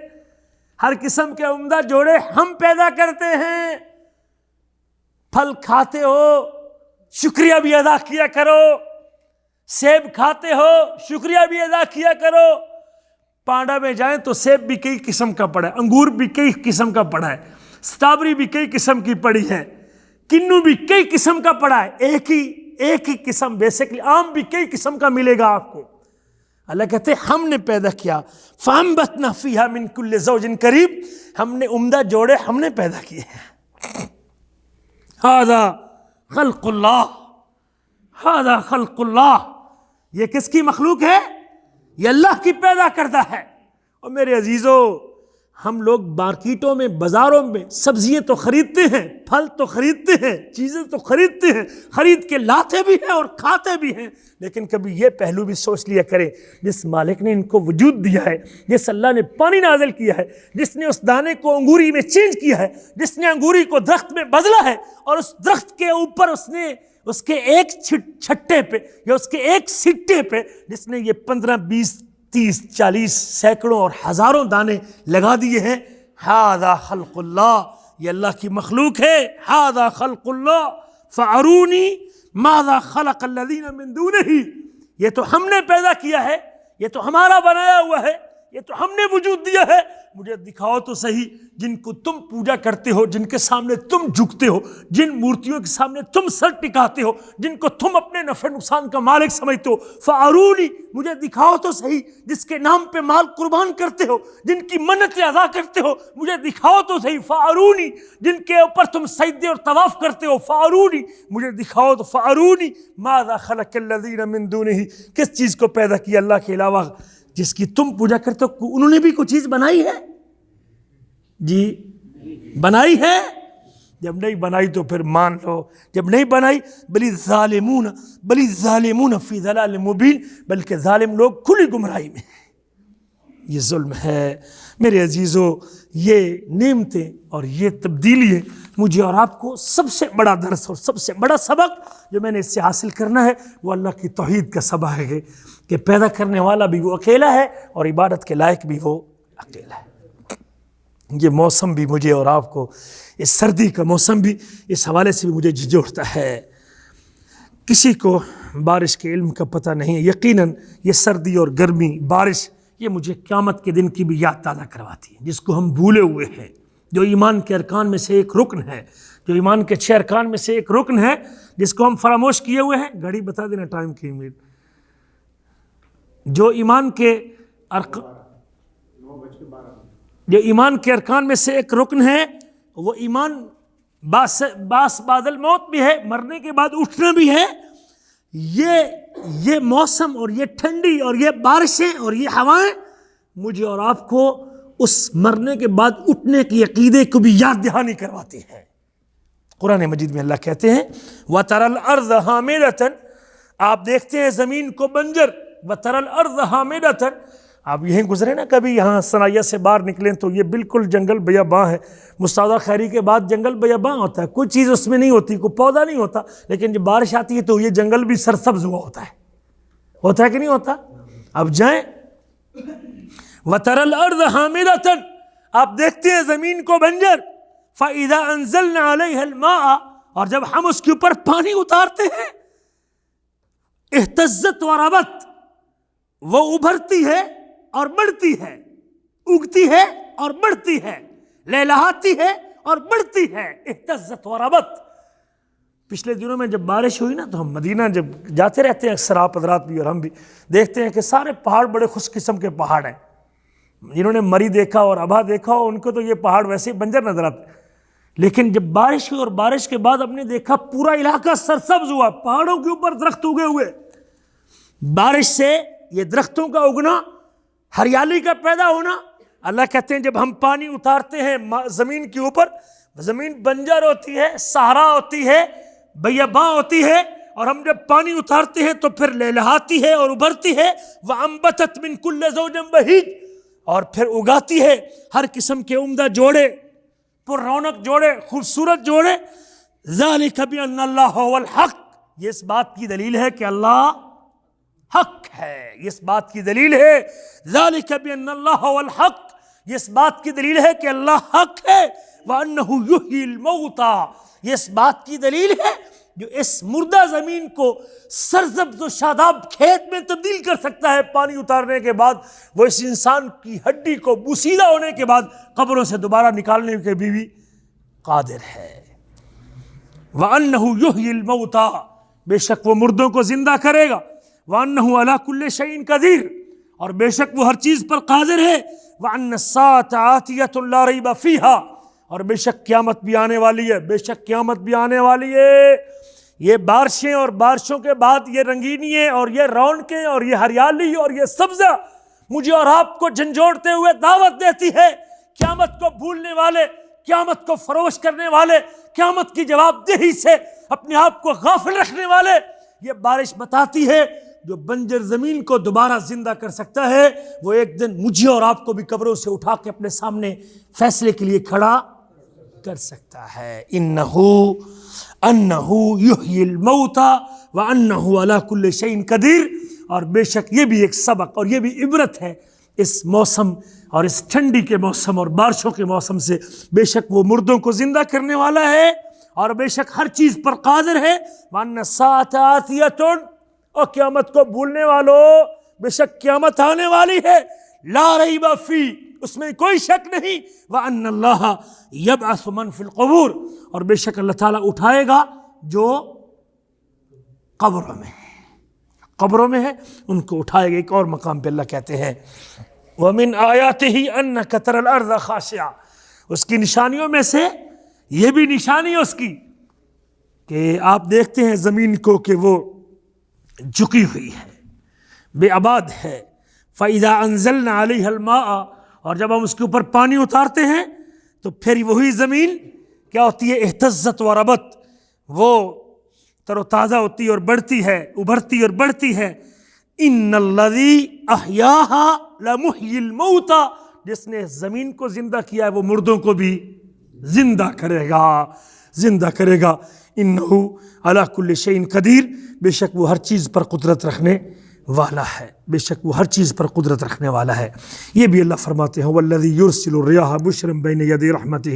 B: ہر قسم کے عمدہ جوڑے ہم پیدا کرتے ہیں۔ پھل کھاتے ہو شکریہ بھی ادا کیا کرو، سیب کھاتے ہو شکریہ بھی ادا کیا کرو، پانڈا میں جائیں تو سیب بھی کئی قسم کا پڑا ہے، انگور بھی کئی قسم کا پڑا ہے، سٹرابری بھی کئی قسم کی پڑی ہے، کنو بھی کئی قسم کا پڑا ہے، ایک ہی قسم بیسکلی، آم بھی کئی قسم کا ملے گا آپ کو۔ اللہ کہتے ہیں ہم نے پیدا کیا، فَأَنبَتْنَا فِيهَا مِن كُلِّ زَوْجٍ كَرِيمٍ، ہم نے عمدہ جوڑے ہم نے پیدا کیے ہیں۔ هَذَا خَلْقُ اللَّهِ، هَذَا خَلْقُ اللَّهِ، یہ کس کی مخلوق ہے؟ یہ اللہ کی پیدا کردہ ہے۔ اور میرے عزیزو، ہم لوگ مارکیٹوں میں بازاروں میں سبزیاں تو خریدتے ہیں، پھل تو خریدتے ہیں، چیزیں تو خریدتے ہیں، خرید کے لاتے بھی ہیں اور کھاتے بھی ہیں، لیکن کبھی یہ پہلو بھی سوچ لیا کریں، جس مالک نے ان کو وجود دیا ہے، جس اللہ نے پانی نازل کیا ہے، جس نے اس دانے کو انگوری میں چینج کیا ہے، جس نے انگوری کو درخت میں بدلا ہے، اور اس درخت کے اوپر اس نے اس کے ایک چھٹے پہ یا اس کے ایک سٹے پہ جس نے یہ 15 20 30 40 سینکڑوں اور ہزاروں دانے لگا دیے ہیں، ھذا خلق اللہ، یہ اللہ کی مخلوق ہے، ھذا خلق اللہ فارونی ماذا خلق الذین من دونہ، یہ تو ہم نے پیدا کیا ہے، یہ تو ہمارا بنایا ہوا ہے، یہ تو ہم نے وجود دیا ہے، مجھے دکھاؤ تو صحیح جن کو تم پوجا کرتے ہو، جن کے سامنے تم جھکتے ہو، جن مورتیوں کے سامنے تم سر ٹکاتے ہو، جن کو تم اپنے نفع نقصان کا مالک سمجھتے ہو، فارونی، مجھے دکھاؤ تو صحیح جس کے نام پہ مال قربان کرتے ہو، جن کی منتیں ادا کرتے ہو، مجھے دکھاؤ تو صحیح، فارونی، جن کے اوپر تم سجدے اور طواف کرتے ہو، فارونی، مجھے دکھاؤ تو فارونی ماذا خلق الذین من دونہ، کس چیز کو پیدا کیا اللہ کے علاوہ جس کی تم پوجا کرتے ہو؟ انہوں نے بھی کوئی چیز بنائی ہے جی؟ بنائی ہے؟ جب نہیں بنائی تو پھر مان لو، جب نہیں بنائی بلی الظالمون فی ضلال مبین، بلکہ ظالم لوگ کھلی گمراہی میں ہیں۔ یہ ظلم ہے میرے عزیزو۔ یہ نعمتیں اور یہ تبدیلیاں مجھے اور آپ کو سب سے بڑا درس اور سب سے بڑا سبق جو میں نے اس سے حاصل کرنا ہے وہ اللہ کی توحید کا سبق ہے کہ پیدا کرنے والا بھی وہ اکیلا ہے اور عبادت کے لائق بھی وہ اکیلا ہے۔ یہ موسم بھی مجھے اور آپ کو، اس سردی کا موسم بھی اس حوالے سے بھی مجھے جھنجھوڑتا ہے۔ کسی کو بارش کے علم کا پتہ نہیں ہے، یقیناً یہ سردی اور گرمی، بارش، یہ مجھے قیامت کے دن کی بھی یاد تازہ کرواتی ہے، جس کو ہم بھولے ہوئے ہیں، جو ایمان کے ارکان میں سے ایک رکن ہے، جو ایمان کے 6 ارکان میں سے ایک رکن ہے جس کو ہم فراموش کیے ہوئے ہیں. گھڑی بتا دینا ٹائم کی امید. جو ایمان کے ارکان میں سے ایک رکن ہے وہ ایمان باس بعد الموت بھی ہے, مرنے کے بعد اٹھنا بھی ہے. یہ موسم اور یہ ٹھنڈی اور یہ بارشیں اور یہ ہوائیں مجھے اور آپ کو اس مرنے کے بعد اٹھنے کی عقیدے کو بھی یاد دہانی کرواتی ہے. قرآن مجید میں اللہ کہتے ہیں وَتَرَى الْأَرْضَ حَامِدَةً, آپ دیکھتے ہیں زمین کو بنجر. وَتَرَى الْأَرْضَ حَامِدَةً, آپ یہیں گزرے نا کبھی, یہاں صنعیہ سے باہر نکلیں تو یہ بالکل جنگل بیاباں ہے. مستودع خیری کے بعد جنگل بیاباں ہوتا ہے, کوئی چیز اس میں نہیں ہوتی, کوئی پودا نہیں ہوتا, لیکن جب بارش آتی ہے تو یہ جنگل بھی سرسبز ہوا ہوتا ہے کہ نہیں ہوتا؟ اب جائیں وَتَرَى الْأَرْضَ حَامِدَةً, آپ دیکھتے ہیں زمین کو بنجر. فَإِذَا أَنزَلْنَا عَلَيْهَا الْمَاءَ, اور جب ہم اس کے اوپر پانی اتارتے ہیں, اہتزت وربت, وہ ابھرتی ہے اور بڑھتی ہے, اگتی ہے اور بڑھتی ہے, لہلہاتی ہے اور بڑھتی ہے. اہتزت وربت. پچھلے دنوں میں جب بارش ہوئی نا تو ہم مدینہ جب جاتے رہتے ہیں اکثر, آپ حضرات بھی اور ہم بھی دیکھتے ہیں کہ سارے پہاڑ بڑے خوش قسم کے پہاڑ ہیں. جنہوں نے مری دیکھا اور ابھا دیکھا ہو ان کو تو یہ پہاڑ ویسے ہی بنجر نظر آتے, لیکن جب بارش ہوئی اور بارش کے بعد ہم نے دیکھا پورا علاقہ سرسبز ہوا, پہاڑوں کے اوپر درخت اگے ہوئے. بارش سے یہ درختوں کا اگنا, ہریالی کا پیدا ہونا. اللہ کہتے ہیں جب ہم پانی اتارتے ہیں زمین کے اوپر, زمین بنجر ہوتی ہے, صحرا ہوتی ہے, بیاباں ہوتی ہے, اور ہم جب پانی اتارتے ہیں تو پھر لہلہاتی ہے اور ابھرتی ہے. وَأَنبَتَتْ مِن كُلِّ زَوْجٍ بَهِيجٍ, اور پھر اگاتی ہے ہر قسم کے عمدہ جوڑے, پر رونق جوڑے, خوبصورت جوڑے. ذَلِكَ بِأَنَّ اللَّهَ هُوَ الْحَقُّ, یہ اس بات کی دلیل ہے کہ اللہ حق ہے. یہ اس بات کی دلیل ہے ذَلِكَ بِأَنَّ اللَّهَ هُوَ الْحَقُّ, یہ اس بات کی دلیل ہے کہ اللہ حق ہے. وَأَنَّهُ يُحْيِي الْمَوْتَى, یہ اس بات کی دلیل ہے جو اس مردہ زمین کو سرسبز و شاداب کھیت میں تبدیل کر سکتا ہے پانی اتارنے کے بعد. وہ اس انسان کی ہڈی کو بوسیدہ ہونے کے بعد قبروں سے دوبارہ نکالنے کے بھی قادر ہے. وَأَنَّهُ يُحْيِي الْمَوْتَى, بے شک وہ مردوں کو زندہ کرے گا. وَأَنَّهُ عَلَى كُلِّ شَيْءٍ قَدِيرٌ, اور بے شک وہ ہر چیز پر قادر ہے. وَأَنَّ السَّاعَةَ آتِيَةٌ لَا رَيْبَ فِيهَا, اور بے شک قیامت بھی آنے والی ہے, بے شک قیامت بھی آنے والی ہے. یہ بارشیں اور بارشوں کے بعد یہ رنگینیاں اور یہ رونقیں اور یہ ہریالی اور یہ سبزہ مجھے اور آپ کو جھنجھوڑتے ہوئے دعوت دیتی ہے. قیامت کو بھولنے والے, قیامت کو فروش کرنے والے, قیامت کی جواب دہی سے اپنے آپ کو غافل رکھنے والے, یہ بارش بتاتی ہے جو بنجر زمین کو دوبارہ زندہ کر سکتا ہے وہ ایک دن مجھے اور آپ کو بھی قبروں سے اٹھا کے اپنے سامنے فیصلے کے لیے کھڑا کر سکتا ہے. انہو یحیی الموتى وانہو علی کل شیء قدیر, اور بے شک یہ بھی ایک سبق اور یہ بھی عبرت ہے اس موسم اور اس ٹھنڈی کے موسم اور بارشوں کے موسم سے. بے شک وہ مردوں کو زندہ کرنے والا ہے اور بے شک ہر چیز پر قادر ہے. وَأَنَّ السَّاعَةَ آتِيَةٌ, اور قیامت کو بھولنے والوں بے شک قیامت آنے والی ہے. لا ریب فی, اس میں کوئی شک نہیں. وَأَنَّ اللَّهَ يَبْعَثُ مَن فِي الْقُبُورِ, اور بے شک اللہ تعالیٰ اٹھائے گا جو قبروں میں ہے, قبروں میں ہے ان کو اٹھائے گا. ایک اور مقام پہ اللہ کہتے ہیں وَمِنْ آيَاتِهِ أَنَّكَ تَرَى الْأَرْضَ خَاشِعَةً, اس کی نشانیوں میں سے یہ بھی نشانی اس کی کہ آپ دیکھتے ہیں زمین کو کہ وہ جھکی ہوئی ہے, بے آباد ہے. فَإِذَا أَنزَلْنَا عَلَيْهَا الْمَاءَ, اور جب ہم اس کے اوپر پانی اتارتے ہیں تو پھر وہی زمین کیا ہوتی ہے, اہتزت و ربت, وہ تر و تازہ ہوتی اور بڑھتی ہے, ابھرتی اور بڑھتی ہے. إِنَّ الَّذِي أَحْيَاهَا لَمُحْيِي الْمَوْتَى, جس نے زمین کو زندہ کیا ہے وہ مردوں کو بھی زندہ کرے گا, زندہ کرے گا. انہو علی کل شیء قدیر, بے شک وہ ہر چیز پر قدرت رکھنے والا ہے, بے شک وہ ہر چیز پر قدرت رکھنے والا ہے. یہ بھی اللہ فرماتے ہیں والذی یرسل الریاح بشرا بین یدی رحمتہ,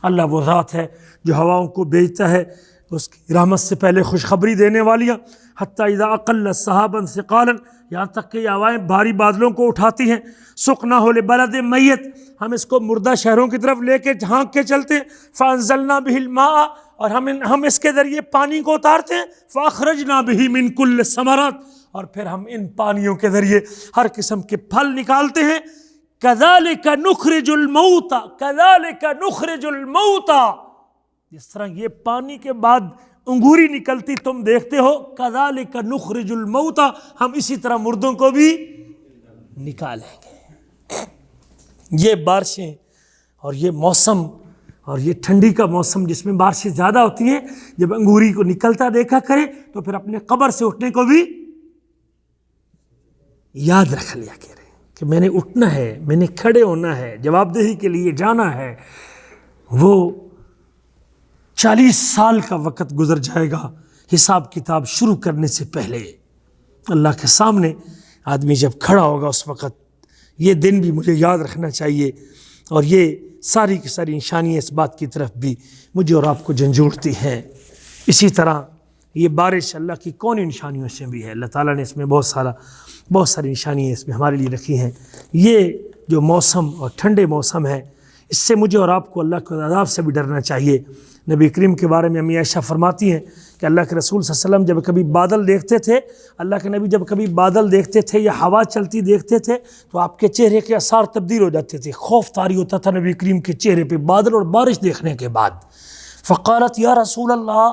B: اللہ وہ ذات ہے جو ہواؤں کو بھیجتا ہے اس کی رحمت سے پہلے خوشخبری دینے والیاں، حتیٰ اذا اقل صحاباً ثقالاً، یہاں تک کہ یہ ہوائیں بھاری بادلوں کو اٹھاتی ہیں، سقناہ لبلد میت، ہم اس کو مردہ شہروں کی طرف لے کے جھانک کے چلتے ہیں، فانزلنا بہ الماء، اور ہم اس کے ذریعے پانی کو اتارتے ہیں، فاخرجنا بہ من کل الثمرات، اور پھر ہم ان پانیوں کے ذریعے ہر قسم کے پھل نکالتے ہیں، کذالک نخرج الموتى، کذالک نخرج الموتى، جس طرح یہ پانی کے بعد انگوری نکلتی تم دیکھتے ہو، کذالک نخرج الموتى، ہم اسی طرح مردوں کو بھی نکالیں گے۔ یہ بارشیں اور یہ موسم اور یہ ٹھنڈی کا موسم جس میں بارشیں زیادہ ہوتی ہیں، جب انگوری کو نکلتا دیکھا کرے تو پھر اپنے قبر سے اٹھنے کو بھی یاد رکھ لیا کرے کہ میں نے اٹھنا ہے، میں نے کھڑے ہونا ہے، جواب دہی کے لیے جانا ہے۔ وہ 40 سال کا وقت گزر جائے گا حساب کتاب شروع کرنے سے پہلے، اللہ کے سامنے آدمی جب کھڑا ہوگا اس وقت یہ دن بھی مجھے یاد رکھنا چاہیے، اور یہ ساری کی ساری نشانیاں اس بات کی طرف بھی مجھے اور آپ کو جھنجھوڑتی ہیں۔ اسی طرح یہ بارش اللہ کی کونی نشانیوں سے بھی ہے، اللہ تعالیٰ نے اس میں بہت ساری نشانیاں اس میں ہمارے لیے رکھی ہیں۔ یہ جو موسم اور ٹھنڈے موسم ہے، اس سے مجھے اور آپ کو اللہ کے عذاب سے بھی ڈرنا چاہیے۔ نبی کریم کے بارے میں امی عائشہ فرماتی ہیں کہ اللہ کے رسول صلی اللہ علیہ وسلم جب کبھی بادل دیکھتے تھے، اللہ کے نبی جب کبھی بادل دیکھتے تھے یا ہوا چلتی دیکھتے تھے تو آپ کے چہرے کے آثار تبدیل ہو جاتے تھے، خوف طاری ہوتا تھا نبی کریم کے چہرے پہ بادل اور بارش دیکھنے کے بعد۔ فقالت یا رسول اللہ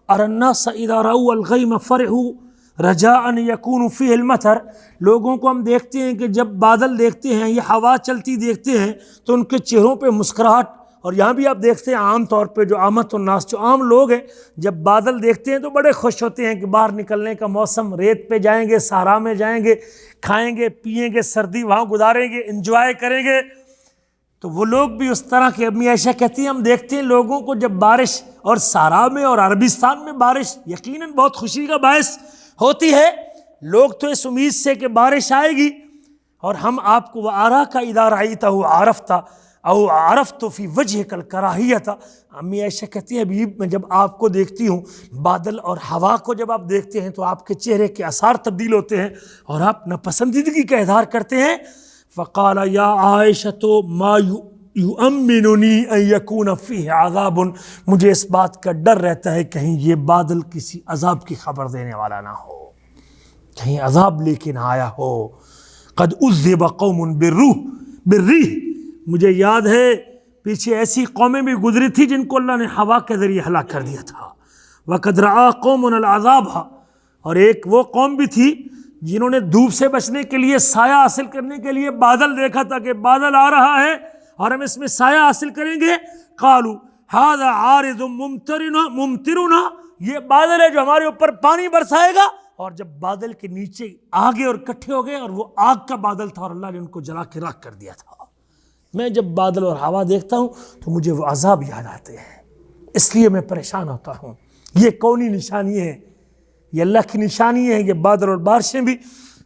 B: ارى الناس اذا رأوا الغيم فرحوا رجاء ان يكون فيه المطر، لوگوں کو ہم دیکھتے ہیں کہ جب بادل دیکھتے ہیں یا ہوا چلتی دیکھتے ہیں تو ان کے چہروں پہ مسکراہٹ، اور یہاں بھی آپ دیکھتے ہیں عام طور پہ جو عامت الناس جو عام لوگ ہیں جب بادل دیکھتے ہیں تو بڑے خوش ہوتے ہیں کہ باہر نکلنے کا موسم، ریت پہ جائیں گے، صحرا میں جائیں گے، کھائیں گے پیئیں گے، سردی وہاں گزاریں گے، انجوائے کریں گے۔ تو وہ لوگ بھی اس طرح کے، امی عائشہ کہتی ہیں ہم دیکھتے ہیں لوگوں کو جب بارش، اور صحرا میں اور عربستان میں بارش یقیناً بہت خوشی کا باعث ہوتی ہے، لوگ تو اس امید سے کہ بارش آئے گی، اور ہم آپ کو وَأَرَاكَ إِذَا رَأَيْتَهُ عَرَفْتَ او عرفت فی وجهک الکراہیۃ، امی عائشہ کہتی ہیں حبیب میں جب آپ کو دیکھتی ہوں، بادل اور ہوا کو جب آپ دیکھتے ہیں تو آپ کے چہرے کے آثار تبدیل ہوتے ہیں اور آپ ناپسندیدگی کا اظہار کرتے ہیں۔ فقال یا عائشۃ ما یؤمننی ان یکون فیہ عذاب، مجھے اس بات کا ڈر رہتا ہے کہیں یہ بادل کسی عذاب کی خبر دینے والا نہ ہو، کہیں عذاب لے کے نہ آیا ہو۔ قد عذب قوم بالریح، مجھے یاد ہے پیچھے ایسی قومیں بھی گزری تھی جن کو اللہ نے ہوا کے ذریعے ہلاک کر دیا تھا۔ وَقَدْ رَأَىٰ قَوْمٌ الْعَذَابَ، اور ایک وہ قوم بھی تھی جنہوں نے دھوپ سے بچنے کے لیے، سایہ حاصل کرنے کے لیے بادل دیکھا تھا کہ بادل آ رہا ہے اور ہم اس میں سایہ حاصل کریں گے۔ قالوا هذا عارض ممطرنا، یہ بادل ہے جو ہمارے اوپر پانی برسائے گا، اور جب بادل کے نیچے آگے اور اکٹھے ہو گئے اور وہ آگ کا بادل تھا اور اللہ نے ان کو جلا کے راکھ کر دیا تھا۔ میں جب بادل اور ہوا دیکھتا ہوں تو مجھے وہ عذاب یاد آتے ہیں، اس لیے میں پریشان ہوتا ہوں۔ یہ کونی نشانی ہے، یہ اللہ کی نشانی ہے، یہ بادل اور بارشیں بھی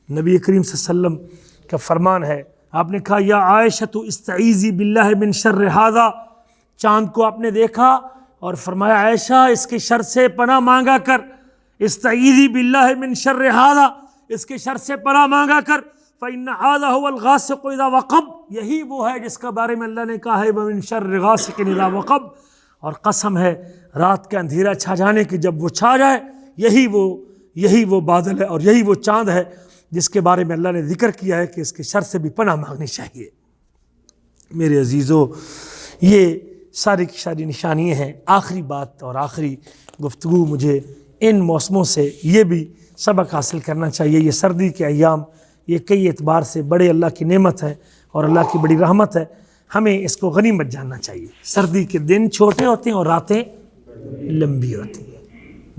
B: نبی کریم صلی اللہ علیہ وسلم کا فرمان ہے۔ آپ نے کہا یا عائشۃ استعیذی باللہ من شر ھذا، چاند کو آپ نے دیکھا اور فرمایا عائشہ اس کے شر سے پناہ مانگا کر، استعیذی باللہ من شر ھذا، اس کے شر سے پناہ مانگا کر۔ فَإِنَّ هَذَا هُوَ الْغَاسِقُ إِذَا وَقَبَ، یہی وہ ہے جس کا بارے میں اللہ نے کہا ہے وَمِن شَرِّ غَاسِقٍ إِذَا وَقَبَ، اور قسم ہے رات کا اندھیرا چھا جانے کی، جب وہ چھا جائے یہی وہ بادل ہے اور یہی وہ چاند ہے جس کے بارے میں اللہ نے ذکر کیا ہے کہ اس کے شر سے بھی پناہ مانگنی چاہیے۔ میرے عزیزو، یہ ساری کی ساری نشانیاں ہیں۔ آخری بات اور آخری گفتگو، مجھے ان موسموں سے یہ بھی سبق حاصل کرنا چاہیے، یہ سردی کے ایام یہ کئی اعتبار سے بڑے اللہ کی نعمت ہے اور اللہ کی بڑی رحمت ہے، ہمیں اس کو غنیمت جاننا چاہیے۔ سردی کے دن چھوٹے ہوتے ہیں اور راتیں لمبی ہوتی ہیں،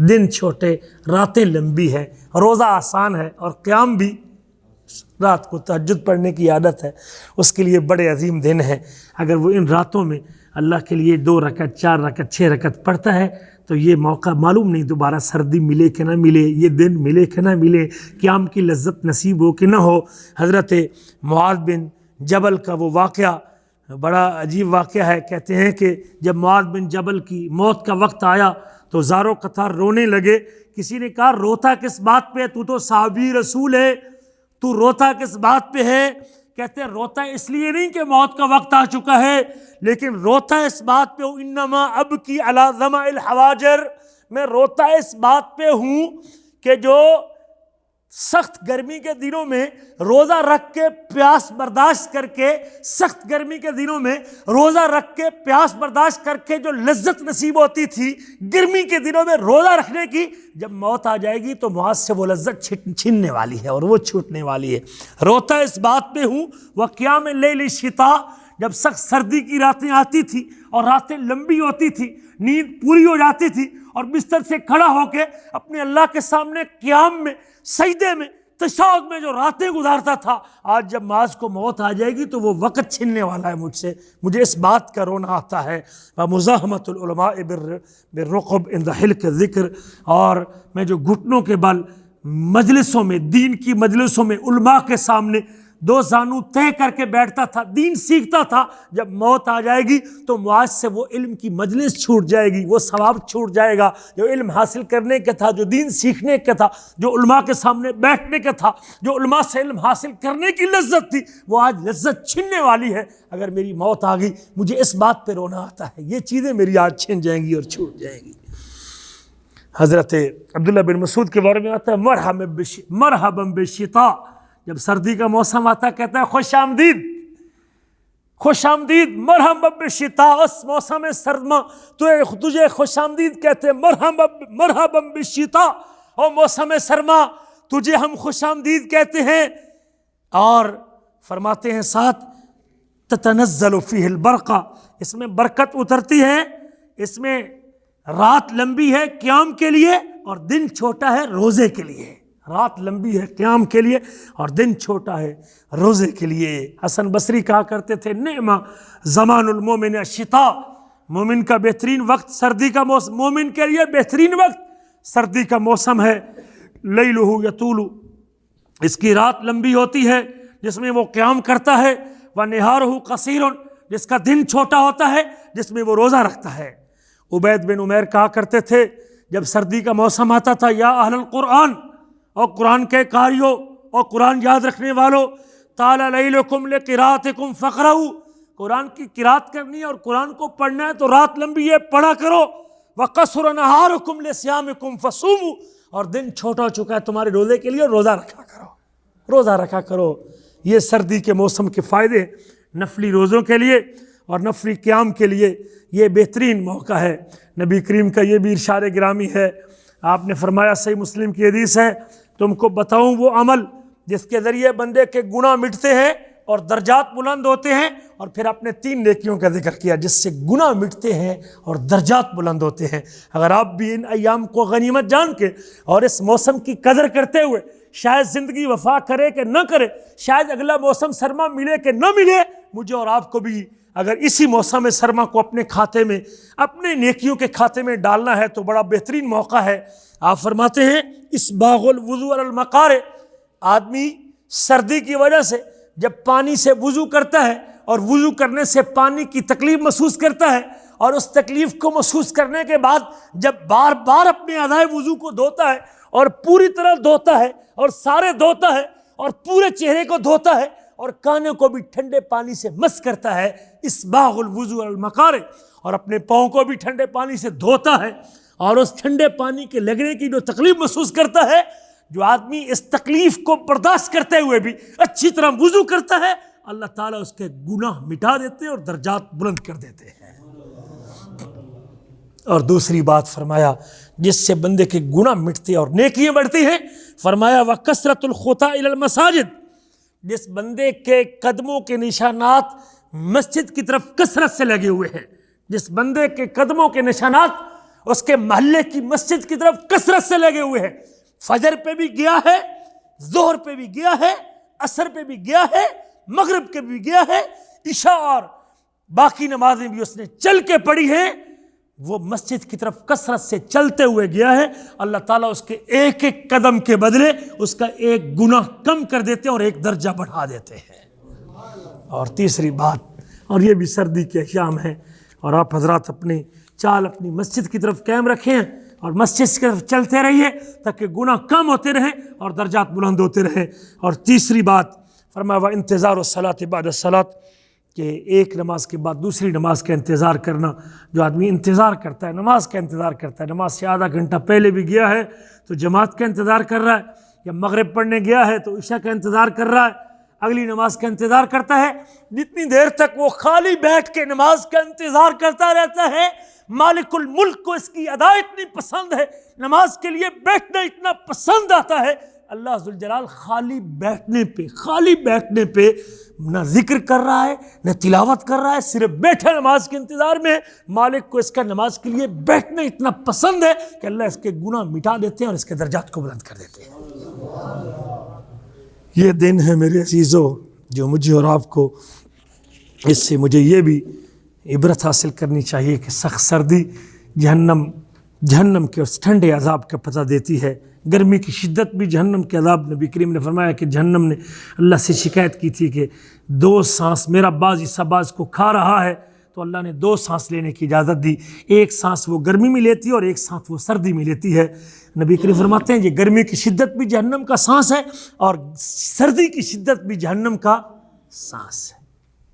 B: دن چھوٹے راتیں لمبی ہیں، روزہ آسان ہے اور قیام بھی، رات کو تہجد پڑھنے کی عادت ہے، اس کے لیے بڑے عظیم دن ہیں۔ اگر وہ ان راتوں میں اللہ کے لیے 2 رکعت 4 رکعت 6 رکعت پڑھتا ہے تو یہ موقع معلوم نہیں دوبارہ سردی ملے کہ نہ ملے، یہ دن ملے کہ نہ ملے، قیام کی لذت نصیب ہو کہ نہ ہو۔ حضرت معاذ بن جبل کا وہ واقعہ بڑا عجیب واقعہ ہے۔ کہتے ہیں کہ جب معاذ بن جبل کی موت کا وقت آیا تو زاروں قطار رونے لگے۔ کسی نے کہا روتا کس بات پہ، تو صحابی رسول ہے، تو روتا کس بات پہ ہے؟ کہتے ہیں روتا اس لیے نہیں کہ موت کا وقت آ چکا ہے، لیکن روتا اس بات پہ ہوں انما ابکی علی ظمأ الحواجر، میں روتا اس بات پہ ہوں کہ جو سخت گرمی کے دنوں میں روزہ رکھ کے پیاس برداشت کر کے، سخت گرمی کے دنوں میں روزہ رکھ کے پیاس برداشت کر کے جو لذت نصیب ہوتی تھی گرمی کے دنوں میں روزہ رکھنے کی، جب موت آ جائے گی تو معاذ سے وہ لذت چھننے والی ہے اور وہ چھوٹنے والی ہے۔ روتا اس بات پہ ہوں وقیام اللیل الشتاء، جب سخت سردی کی راتیں آتی تھی اور راتیں لمبی ہوتی تھی، نیند پوری ہو جاتی تھی اور بستر سے کھڑا ہو کے اپنے اللہ کے سامنے قیام میں، سجدے میں، تشہد میں جو راتیں گزارتا تھا، آج جب معاذ کو موت آ جائے گی تو وہ وقت چھننے والا ہے مجھ سے، مجھے اس بات کا رونا آتا ہے۔ وَمُزَاحَمَةُ الْعُلَمَاءِ بِالرُّقُبِ عِنْدَ حِلْقِ الذِّکْر، اور میں جو گھٹنوں کے بل مجلسوں میں، دین کی مجلسوں میں علماء کے سامنے دو زانو طے کر کے بیٹھتا تھا، دین سیکھتا تھا، جب موت آ جائے گی تو معاذ سے وہ علم کی مجلس چھوٹ جائے گی، وہ ثواب چھوٹ جائے گا جو علم حاصل کرنے کا تھا، جو دین سیکھنے کا تھا، جو علماء کے سامنے بیٹھنے کا تھا، جو علماء سے علم حاصل کرنے کی لذت تھی، وہ آج لذت چھننے والی ہے۔ اگر میری موت آ گئی مجھے اس بات پہ رونا آتا ہے، یہ چیزیں میری آج چھن جائیں گی اور چھوٹ جائیں گی۔ حضرت عبداللہ بن مسعود کے بارے میں آتا ہے مرحبا بالشتاء، جب سردی کا موسم آتا ہے کہتا ہے خوش آمدید، خوش آمدید، مرحبا بالشتاء، اس موسم سرما تجھے خوش آمدید کہتے ہیں، مرحبا بالشتاء، اور موسم سرما تجھے ہم خوش آمدید کہتے ہیں۔ اور فرماتے ہیں ساتھ تتنزل فیہ البرقہ، اس میں برکت اترتی ہے، اس میں رات لمبی ہے قیام کے لیے اور دن چھوٹا ہے روزے کے لیے، رات لمبی ہے قیام کے لیے اور دن چھوٹا ہے روزے کے لیے۔ حسن بصری کہا کرتے تھے نعم زمان المومن الشتاء، مومن کا بہترین وقت سردی کا موسم، مومن کے لیے بہترین وقت سردی کا موسم ہے۔ لیلہ یطول، اس کی رات لمبی ہوتی ہے جس میں وہ قیام کرتا ہے، ونہارہ قصیر، جس کا دن چھوٹا ہوتا ہے جس میں وہ روزہ رکھتا ہے۔ عبید بن عمیر کہا کرتے تھے جب سردی کا موسم آتا تھا یا اہل القرآن، اور قرآن کے قاریوں اور قرآن یاد رکھنے والوں، طال لیلکم لقراءتکم فقرؤ، قرآن کی قرات کرنی ہے اور قرآن کو پڑھنا ہے تو رات لمبی ہے پڑھا کرو، وقصر نہارکم لصیامکم فصوموا، اور دن چھوٹا ہو چکا ہے تمہارے روزے کے لیے، روزہ رکھا کرو، روزہ رکھا کرو۔ یہ سردی کے موسم کے فائدے، نفلی روزوں کے لیے اور نفلی قیام کے لیے یہ بہترین موقع ہے۔ نبی کریم کا یہ بھی ارشاد گرامی ہے، آپ نے فرمایا، صحیح مسلم کی حدیث ہے، تم کو بتاؤں وہ عمل جس کے ذریعے بندے کے گناہ مٹتے ہیں اور درجات بلند ہوتے ہیں، اور پھر اپنے 3 نیکیوں کا ذکر کیا جس سے گناہ مٹتے ہیں اور درجات بلند ہوتے ہیں۔ اگر آپ بھی ان ایام کو غنیمت جان کے اور اس موسم کی قدر کرتے ہوئے، شاید زندگی وفا کرے کہ نہ کرے، شاید اگلا موسم سرما ملے کہ نہ ملے، مجھے اور آپ کو بھی اگر اسی موسم سرما کو اپنے کھاتے میں، اپنے نیکیوں کے کھاتے میں ڈالنا ہے تو بڑا بہترین موقع ہے۔ آپ فرماتے ہیں اسباغ الوضوء علی المقارئ، آدمی سردی کی وجہ سے جب پانی سے وضو کرتا ہے اور وضو کرنے سے پانی کی تکلیف محسوس کرتا ہے، اور اس تکلیف کو محسوس کرنے کے بعد جب بار بار اپنے اعضائے وضو کو دھوتا ہے اور پوری طرح دھوتا ہے اور سارے دھوتا ہے اور پورے چہرے کو دھوتا ہے اور کانوں کو بھی ٹھنڈے پانی سے مس کرتا ہے، اسباغ الوضوء علی المقارئ، اور اپنے پاؤں کو بھی ٹھنڈے پانی سے دھوتا ہے اور اس ٹھنڈے پانی کے لگنے کی جو تکلیف محسوس کرتا ہے، جو آدمی اس تکلیف کو برداشت کرتے ہوئے بھی اچھی طرح وضو کرتا ہے، اللہ تعالیٰ اس کے گناہ مٹا دیتے ہیں اور درجات بلند کر دیتے ہیں۔ اور دوسری بات فرمایا جس سے بندے کے گناہ مٹتے اور نیکیاں بڑھتی ہیں، فرمایا وَكَثْرَةُ الْخُطَىٰ إِلَى الْمَسَاجِدِ، جس بندے کے قدموں کے نشانات مسجد کی طرف کثرت سے لگے ہوئے ہیں، جس بندے کے قدموں کے نشانات اس کے محلے کی مسجد کی طرف کثرت سے لگے ہوئے ہیں، فجر پہ بھی گیا ہے، ظہر پہ بھی گیا ہے، عصر پہ بھی گیا ہے، مغرب کے بھی گیا ہے، عشاء اور باقی نمازیں بھی اس نے چل کے پڑھی ہیں، وہ مسجد کی طرف کثرت سے چلتے ہوئے گیا ہے، اللہ تعالیٰ اس کے ایک ایک قدم کے بدلے اس کا ایک گناہ کم کر دیتے ہیں اور ایک درجہ بڑھا دیتے ہیں۔ اور تیسری بات، اور یہ بھی سردی کے ایام ہیں، اور آپ حضرات اپنی چال اپنی مسجد کی طرف قائم رکھیں، اور مسجد کی طرف چلتے رہیے تاکہ گناہ کم ہوتے رہیں اور درجات بلند ہوتے رہیں۔ اور تیسری بات فرمایا وانتظار الصلاۃ بعد الصلاۃ، کہ ایک نماز کے بعد دوسری نماز کا انتظار کرنا۔ جو آدمی انتظار کرتا ہے، نماز کا انتظار کرتا ہے، نماز سے آدھا گھنٹہ پہلے بھی گیا ہے تو جماعت کا انتظار کر رہا ہے، یا مغرب پڑھنے گیا ہے تو عشاء کا انتظار کر رہا ہے، اگلی نماز کا انتظار کرتا ہے، جتنی دیر تک وہ خالی بیٹھ کے نماز کا انتظار کرتا رہتا ہے، مالک الملک کو اس کی ادا اتنی پسند ہے، نماز کے لیے بیٹھنا اتنا پسند آتا ہے، اللہ ذوالجلال خالی بیٹھنے پہ نہ ذکر کر رہا ہے نہ تلاوت کر رہا ہے، صرف بیٹھا نماز کے انتظار میں۔ مالک کو اس کا نماز کے لیے بیٹھنا اتنا پسند ہے کہ اللہ اس کے گناہ مٹا دیتے ہیں اور اس کے درجات کو بلند کر دیتے ہیں۔ یہ دن ہے میرے عزیزو جو مجھے اور آپ کو، اس سے مجھے یہ بھی عبرت حاصل کرنی چاہیے کہ سخت سردی جہنم کے اس ٹھنڈے عذاب کا پتہ دیتی ہے۔ گرمی کی شدت بھی جہنم کے عذاب، نبی کریم نے فرمایا کہ جہنم نے اللہ سے شکایت کی تھی کہ 2 سانس میرا باز حصہ باز کو کھا رہا ہے، تو اللہ نے 2 سانس لینے کی اجازت دی، ایک سانس وہ گرمی میں لیتی ہے اور ایک سانس وہ سردی میں لیتی ہے۔ نبی کریم فرماتے ہیں یہ گرمی کی شدت بھی جہنم کا سانس ہے اور سردی کی شدت بھی جہنم کا سانس ہے۔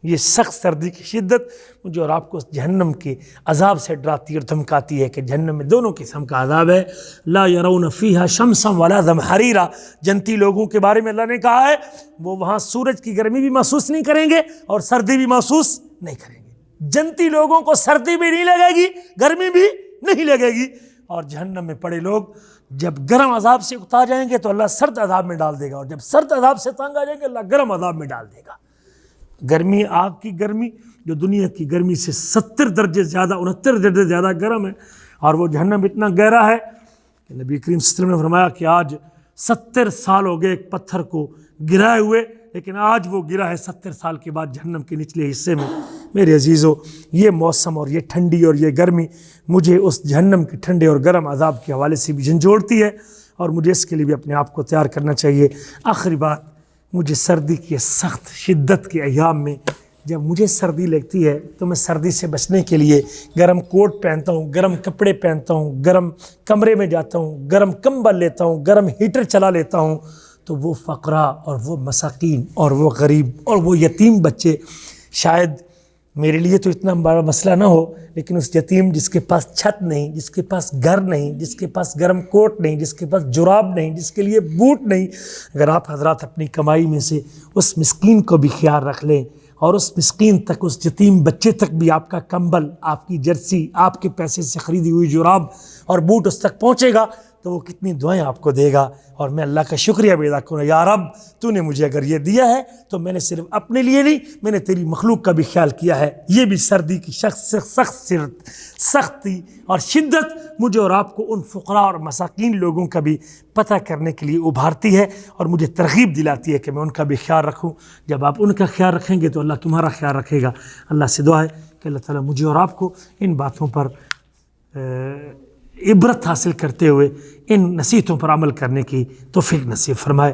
B: یہ سخت سردی کی شدت مجھے اور آپ کو جہنم کے عذاب سے ڈراتی اور دھمکاتی ہے کہ جہنم میں دونوں قسم کا عذاب ہے۔ لا يرون فیہا شمسا ولا زمہریرا، جنتی لوگوں کے بارے میں اللہ نے کہا ہے وہ وہاں سورج کی گرمی بھی محسوس نہیں کریں گے اور سردی بھی محسوس نہیں کریں گے۔ جنتی لوگوں کو سردی بھی نہیں لگے گی، گرمی بھی نہیں لگے گی، اور جہنم میں پڑے لوگ جب گرم عذاب سے اکتا جائیں گے تو اللہ سرد عذاب میں ڈال دے گا، اور جب سرد عذاب سے تنگ آ جائیں گے اللہ گرم عذاب میں ڈال دے گا۔ گرمی، آگ کی گرمی جو دنیا کی گرمی سے 69 درجے زیادہ گرم ہے، اور وہ جہنم اتنا گہرا ہے کہ نبی کریم صلی اللہ علیہ وسلم نے فرمایا کہ آج 70 سال ہو گئے ایک پتھر کو گرائے ہوئے، لیکن آج وہ گرا ہے 70 سال کے بعد جہنم کے نچلے حصے میں۔ میرے عزیزو یہ موسم اور یہ ٹھنڈی اور یہ گرمی مجھے اس جہنم کے ٹھنڈے اور گرم عذاب کے حوالے سے بھی جھنجھوڑتی ہے، اور مجھے اس کے لیے بھی اپنے آپ کو تیار کرنا چاہیے۔ آخری بات، مجھے سردی کی سخت شدت کے ایام میں جب مجھے سردی لگتی ہے تو میں سردی سے بچنے کے لیے گرم کوٹ پہنتا ہوں، گرم کپڑے پہنتا ہوں، گرم کمرے میں جاتا ہوں، گرم کمبل لیتا ہوں، گرم ہیٹر چلا لیتا ہوں، تو وہ فقراء اور وہ مساکین اور وہ غریب اور وہ یتیم بچے، شاید میرے لیے تو اتنا بڑا مسئلہ نہ ہو، لیکن اس یتیم جس کے پاس چھت نہیں، جس کے پاس گھر نہیں، جس کے پاس گرم کوٹ نہیں، جس کے پاس جراب نہیں، جس کے لیے بوٹ نہیں، اگر آپ حضرات اپنی کمائی میں سے اس مسکین کو بھی خیال رکھ لیں اور اس مسکین تک، اس یتیم بچے تک بھی آپ کا کمبل، آپ کی جرسی، آپ کے پیسے سے خریدی ہوئی جراب اور بوٹ اس تک پہنچے گا تو وہ کتنی دعائیں آپ کو دے گا، اور میں اللہ کا شکریہ بھی ادا کروں، یا رب تو نے مجھے اگر یہ دیا ہے تو میں نے صرف اپنے لیے نہیں، میں نے تیری مخلوق کا بھی خیال کیا ہے۔ یہ بھی سردی کی سختی اور شدت مجھے اور آپ کو ان فقراء اور مساکین لوگوں کا بھی پتہ کرنے کے لیے ابھارتی ہے اور مجھے ترغیب دلاتی ہے کہ میں ان کا بھی خیال رکھوں۔ جب آپ ان کا خیال رکھیں گے تو اللہ تمہارا خیال رکھے گا۔ اللہ سے دعا ہے کہ اللہ تعالیٰ مجھے اور آپ کو ان باتوں پر عبرت حاصل کرتے ہوئے ان نصیحتوں پر عمل کرنے کی توفیق نصیب فرمائے۔